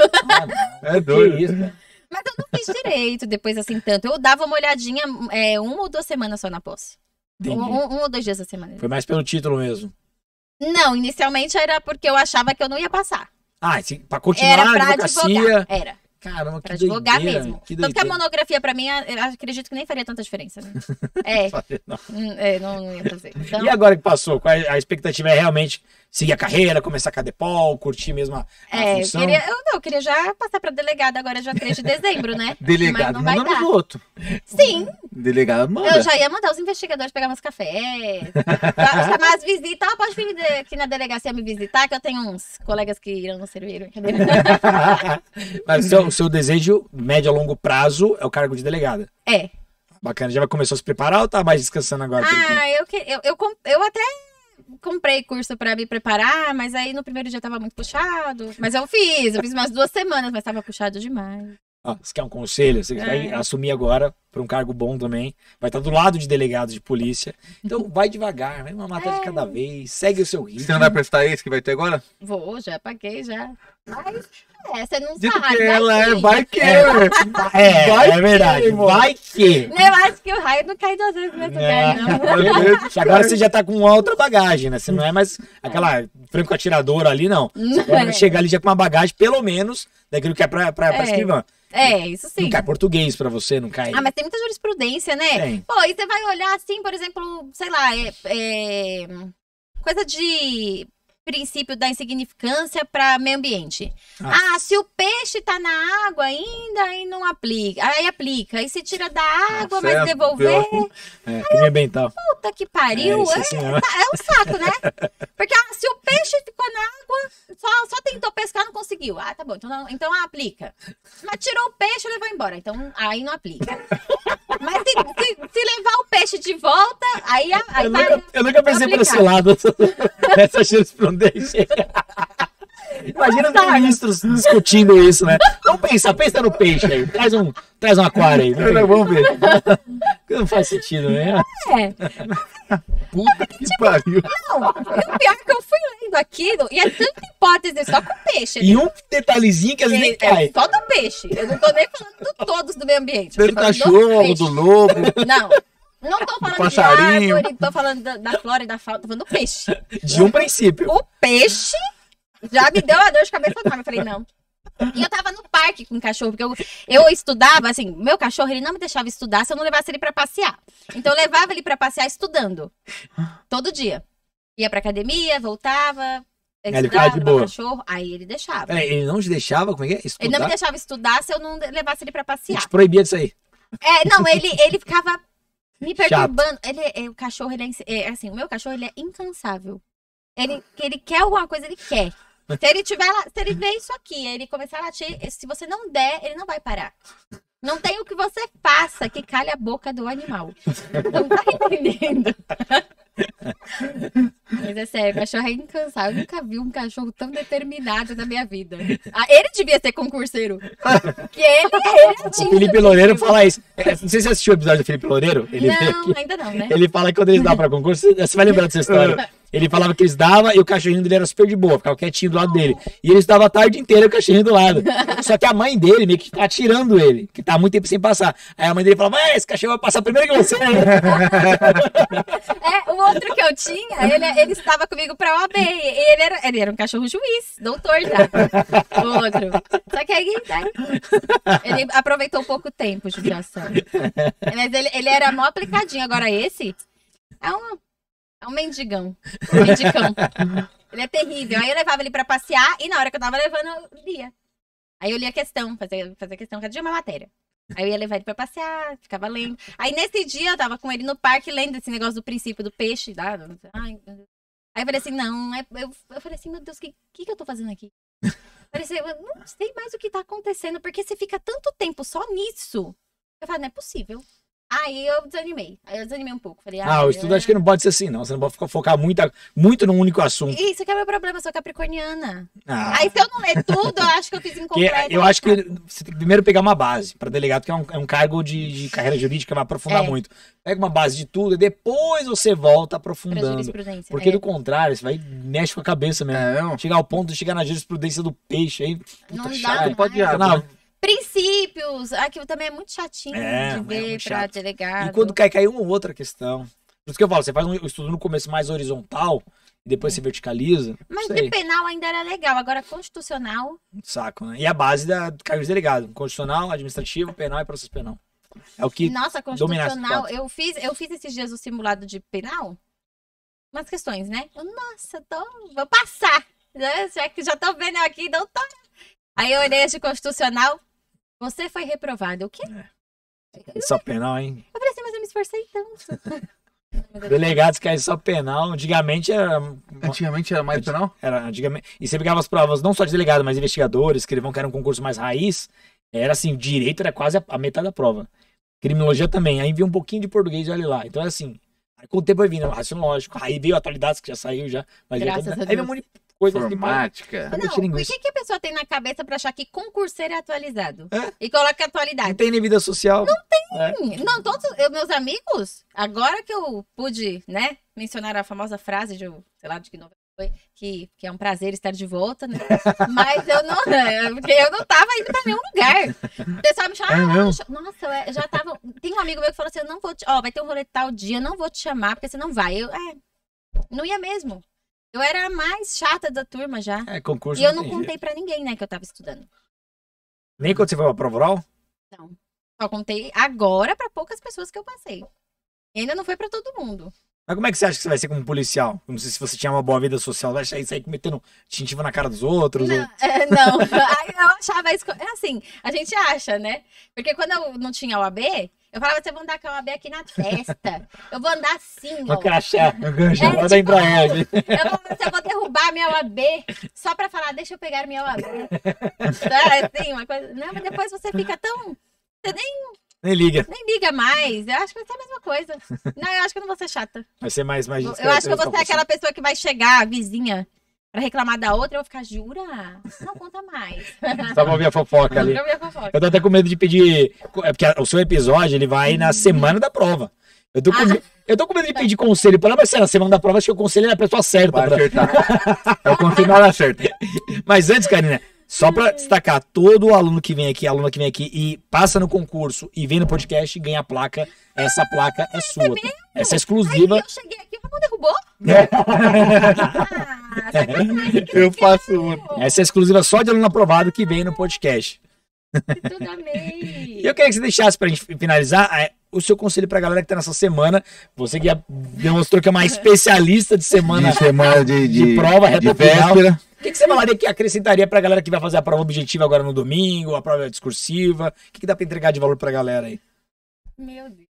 É doido. Isso, né? Mas eu não fiz direito depois assim tanto. Eu dava uma olhadinha 1 ou 2 semanas só na pós. 1 ou 2 dias da semana. Foi mais pelo título mesmo? Não, inicialmente era porque eu achava que eu não ia passar. Pra continuar a advocacia... Advogar. Era. Caramba, que pra advogar doideira, mesmo. Que Tanto que a monografia, pra mim, eu acredito que nem faria tanta diferença, né? Não ia fazer. Então... E agora que passou, qual a expectativa é realmente seguir a carreira, começar a CADEPOL, curtir mesmo a função? Eu queria já passar pra delegada agora, já 3 de dezembro, né? Delegado manda nos outros. Sim. Delegado manda. Eu já ia mandar os investigadores pegar meus cafés, chamar as visitas. Pode vir aqui na delegacia me visitar, que eu tenho uns colegas que irão no servir. Mas o seu desejo, médio a longo prazo, é o cargo de delegada? Bacana. Já começou a se preparar ou tá mais descansando agora? Eu até comprei curso pra me preparar, mas aí no primeiro dia tava muito puxado. Mas eu fiz umas 2 semanas, mas tava puxado demais. Você quer um conselho? Você vai assumir agora para um cargo bom também. Vai estar do lado de delegados de polícia. Então vai devagar, vai uma matéria de cada vez, segue o seu ritmo. Você não vai prestar esse que vai ter agora? Vou, já paguei, já. Mas você não Dito sabe. Que ela vai que é verdade. Vai que. Eu acho que o raio não cai 2 vezes no mesmo lugar, não. Agora você já tá com outra bagagem, né? Você não é mais aquela franco atiradora ali, não. Você vai chegar ali já com uma bagagem, pelo menos, daquilo que é pra escrivã. Isso sim. Não cai português pra você, não cai... mas tem muita jurisprudência, né? Tem. Pô, e você vai olhar assim, por exemplo, sei lá, coisa de princípio da insignificância para meio ambiente. Ah. Se o peixe tá na água ainda, aí não aplica. Aí aplica. Aí se tira da água, Nossa, mas devolver. Crime ambiental. Puta que pariu. isso sim, né? É um saco, né? Porque se o peixe ficou na água, só tentou pescar, não conseguiu. Tá bom, então aplica. Mas tirou o peixe e levou embora. Então aí não aplica. Mas se levar o peixe de volta, aí Eu nunca pensei por esse lado dessa jurisprudência. Imagina os ministros discutindo isso, né? Vamos pensar, pensa no peixe aí. Traz um aquário aí. Vamos ver. Não faz sentido, né? Puta que pariu. Não, o pior é que eu fui lendo aquilo e é tanta hipótese só com peixe. E um detalhezinho que às vezes nem cai. Só do peixe. Eu não tô nem falando de todos do meio ambiente. Do cachorro, do lobo. Não tô falando passarinho. de árvore, tô falando da flora e da fauna, tô falando do peixe. De um princípio. O peixe já me deu uma dor de cabeça enorme. Eu falei, não. E eu tava no parque com o cachorro, porque eu estudava, assim, meu cachorro, ele não me deixava estudar se eu não levasse ele pra passear. Então eu levava ele pra passear estudando. Todo dia. Ia pra academia, voltava, Ele ficava de boa. Cachorro, aí ele deixava. Ele não te deixava, como é que é? Estudar? Ele não me deixava estudar se eu não levasse ele pra passear. Ele te proibia disso aí. Não, ele ficava me perturbando. O cachorro, assim, o meu cachorro, ele é incansável. Ele quer alguma coisa, ele quer. Se ele tiver lá, se ele ver isso aqui, ele começar a latir, se você não der, ele não vai parar. Não tem o que você faça que calhe a boca do animal. Não tá entendendo? Mas é sério, o cachorro é incansável. Eu nunca vi um cachorro tão determinado na minha vida. Ele devia ser concurseiro. Porque ele O Felipe Loureiro fala isso. Não sei se você assistiu o episódio do Felipe Loureiro. Não, ainda não, né? Ele fala que quando eles davam pra concurso, você vai lembrar dessa história. Ele falava que eles davam e o cachorrinho dele era super de boa, ficava quietinho do lado dele. E ele estava a tarde inteira o cachorrinho do lado. Só que a mãe dele meio que tá tirando ele, que tá muito tempo sem passar. Aí a mãe dele falava, esse cachorro vai passar primeiro que você, né? O outro que eu tinha, ele estava comigo pra OAB. Ele era um cachorro juiz, doutor já. O outro. Só que aí, ele aproveitou pouco tempo, judiação. Mas ele era mó aplicadinho. Agora esse é um mendigão. Um mendigão. Ele é terrível. Aí eu levava ele pra passear e na hora que eu tava levando, eu lia. Aí eu lia a questão, fazia questão, cada dia uma matéria. Aí eu ia levar ele pra passear, ficava lendo. Aí nesse dia eu tava com ele no parque lendo esse negócio do princípio do peixe. Aí eu falei assim, eu falei assim, meu Deus, o que eu tô fazendo aqui? Falei assim, eu não sei mais o que tá acontecendo, porque você fica tanto tempo só nisso. Eu falei, não é possível. Aí eu desanimei. Um pouco. Falei, o estudo acho que não pode ser assim, não. Você não pode focar muito num único assunto. Isso que é o meu problema, eu sou capricorniana. Aí se eu não ler tudo, eu acho que eu fiz incompleto. Eu acho que você tem que primeiro pegar uma base para delegado, que é um cargo de carreira jurídica, vai aprofundar muito. Pega uma base de tudo e depois você volta aprofundando. Porque do contrário, você vai mexe com a cabeça mesmo. Chegar ao ponto de chegar na jurisprudência do peixe aí. Não chato, dá, pode ir. Princípios, aquilo também é muito chatinho de ver pra delegado. E quando cai uma ou outra questão. Por isso que eu falo, você faz um estudo no começo mais horizontal e depois você verticaliza. Mas de penal ainda era legal, agora constitucional. Saco, né? E a base do cargo de delegado: constitucional, administrativo, penal e processo penal. É o que. Nossa, constitucional, eu fiz esses dias o simulado de penal. Umas questões, né? Vou passar. Já tô vendo aqui, doutora. Aí eu olhei esse constitucional. Você foi reprovado. O quê? Só penal, hein? Eu falei assim, mas eu me esforcei tanto. Delegados que é só penal. Antigamente era mais penal? Era antigamente. E você pegava as provas não só de delegado, mas investigadores, que era um concurso mais raiz. Era assim, direito era quase a metade da prova. Criminologia também. Aí veio um pouquinho de português, olha lá. Então é assim. Aí com o tempo vai vindo, raciocínio lógico. Aí veio atualidades que já saiu já. Mas aí veio um monte de coisa informática. Não, por que a pessoa tem na cabeça pra achar que concurseiro é atualizado? E coloca atualidade. Não tem nem vida social. Não tem. Não, todos meus amigos, agora que eu pude, né, mencionar a famosa frase de, sei lá, de que novela foi, que é um prazer estar de volta, né? Mas porque eu não tava indo pra nenhum lugar. O pessoal me chamava, nossa, eu já tava, tem um amigo meu que falou assim, eu não vou vai ter um rolê tal dia, eu não vou te chamar, porque você não vai. Não ia mesmo. Eu era a mais chata da turma já. Concurso. E eu não contei pra ninguém, né, que eu tava estudando. Nem quando você foi pra prova oral? Não. Só contei agora pra poucas pessoas que eu passei. E ainda não foi pra todo mundo. Mas como é que você acha que você vai ser como policial? Não sei se você tinha uma boa vida social, vai sair metendo tintivo na cara dos outros? Não, ou- não. Aí eu achava isso. É assim, a gente acha, né? Porque quando eu não tinha OAB, eu falava, você vai andar com a OAB aqui na festa. Eu vou andar assim, ó. No crachá. É, Manda aí pra ela. Eu vou derrubar minha OAB só pra falar, deixa eu pegar minha OAB. É, assim, uma coisa. Não, mas depois você fica tão. Você Nem liga. nem liga mais. Eu acho que vai ser a mesma coisa. Não, eu acho que eu não vou ser chata. Vai ser mais Eu acho que eu vou ser aquela pessoa que vai chegar, a vizinha, pra reclamar da outra, eu vou ficar, jura? Não conta mais. Só pra ouvir a fofoca ali. Pra minha fofoca. Eu tô até com medo de pedir. É porque o seu episódio ele vai na semana da prova. Eu tô com medo de pedir conselho pra ela, mas se é na semana da prova, acho que o conselho é a pessoa certa. Vai pra- acertar. Eu confio na hora certa. Mas antes, Karina, só pra destacar, todo aluno que vem aqui, aluna que vem aqui e passa no concurso e vem no podcast e ganha a placa, essa placa é sua. Tá? Essa é Aí exclusiva. eu cheguei aqui, o Ramon derrubou? Ah, sacanagem, que Eu faço legal. Essa é exclusiva só de aluno aprovado que vem no podcast. Tudo amei. E eu queria que você deixasse pra gente finalizar o seu conselho pra galera que tá nessa semana. Você que já demonstrou que é uma especialista de semana. De semana de prova, reta de final. véspera. O que você falaria que acrescentaria pra galera que vai fazer a prova objetiva agora no domingo, a prova discursiva? O que dá pra entregar de valor pra galera aí? Meu Deus.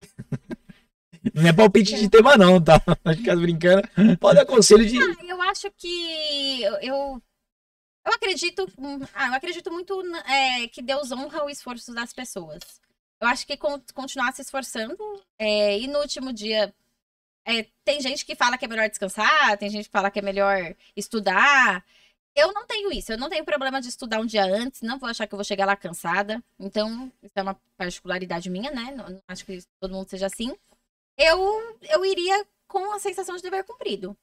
Não é palpite de tema não, tá? Acho que brincando. Pode dar conselho de... Eu acho que eu acredito, eu acredito muito que Deus honra o esforço das pessoas. Eu acho que continuar se esforçando e no último dia tem gente que fala que é melhor descansar, tem gente que fala que é melhor estudar. Eu não tenho isso, eu não tenho problema de estudar um dia antes, não vou achar que eu vou chegar lá cansada. Então, isso é uma particularidade minha, né? Não acho que todo mundo seja assim. Eu iria com a sensação de dever cumprido.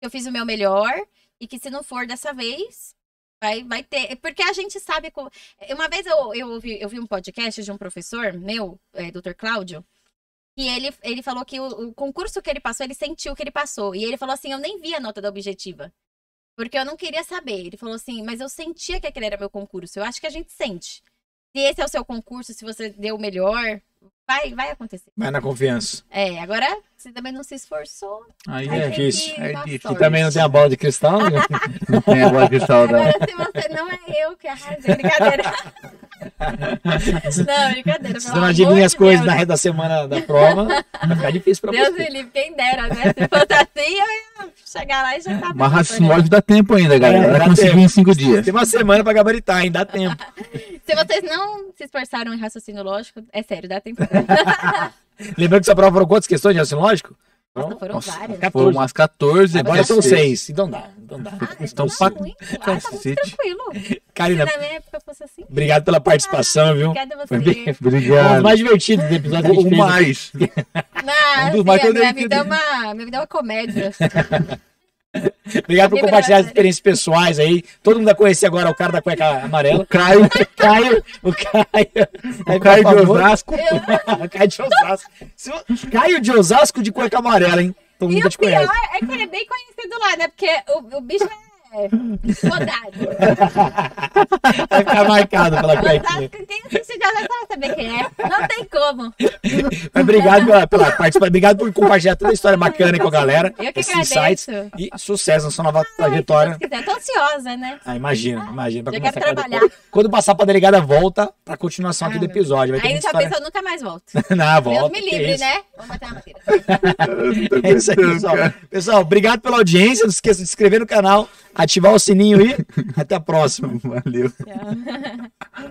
Eu fiz o meu melhor e que se não for dessa vez, vai ter. Porque a gente sabe. Uma vez eu vi um podcast de um professor meu, Dr. Cláudio, e ele falou que o concurso que ele passou, ele sentiu que ele passou. E ele falou assim: eu nem vi a nota da objetiva. Porque eu não queria saber. Ele falou assim: mas eu sentia que aquele era meu concurso. Eu acho que a gente sente. Se esse é o seu concurso, se você deu o melhor, vai acontecer. Vai na confiança. Agora, você também não se esforçou. Aí Aí é tem difícil. que É dar difícil. E sorte. também não tem a bola de cristal, né? Não tem a bola de cristal da... Agora, se você não é eu que arrasei, brincadeira. Não, brincadeira. Se pelo você não amor adivinha de as coisas Deus. na reta da semana da prova, vai ficar difícil pra Deus você. me livre, quem dera, né? Se fosse assim, eu ia chegar lá e já tava. Mas raciocínio lógico dá tempo ainda, galera. dá Vai conseguir tempo. em 5 dias. Tem uma semana pra gabaritar, hein? Dá tempo. Se vocês não se esforçaram em raciocínio lógico, é sério, dá tempo. Lembrando que sua prova foram quantas questões de raciocínio lógico? Nossa, foram Nossa, várias. 14. Foram umas 14. Agora são 6. Então dá. Estão Tá pra ruim, tá muito cacete. tranquilo. Karina, Se na minha época fosse assim. obrigado pela participação, viu? Obrigada a Foi você. bem- um dos Obrigado. mais divertidos dos episódios que a gente O fez. mais. Não, dos mais que eu minha dei- vida minha vida é uma comédia. Obrigado por Que compartilhar as verdade. experiências pessoais aí. Todo mundo vai conhecer agora o cara da cueca amarela. Caio. O Caio. O Caio de Osasco. Caio de Osasco. Caio de Osasco de cueca amarela, hein? Todo E mundo o te conhece. pior é que ele é bem conhecido lá, né? Porque o bicho é rodado. Vai ficar marcado pela cuequinha. Quem assiste já vai saber quem é. Não tem como. Mas obrigado pela participação. Obrigado por compartilhar toda a história bacana aí com a galera. Eu que esses agradeço. insights. E sucesso na sua nova Se trajetória. Deus quiser. Tô ansiosa, né? Imagina. Pra Já começar quero a trabalhar. Quando passar pra delegada, volta pra continuação aqui do episódio. Vai ter Aí muita já história. pensou, nunca mais volto. Não, Deus volta. me que livre, isso. né? Vamos bater na madeira. É isso aí, pessoal. Pessoal, obrigado pela audiência. Não esqueça de se inscrever no canal, ativar o sininho e até a próxima. Valeu. Tchau.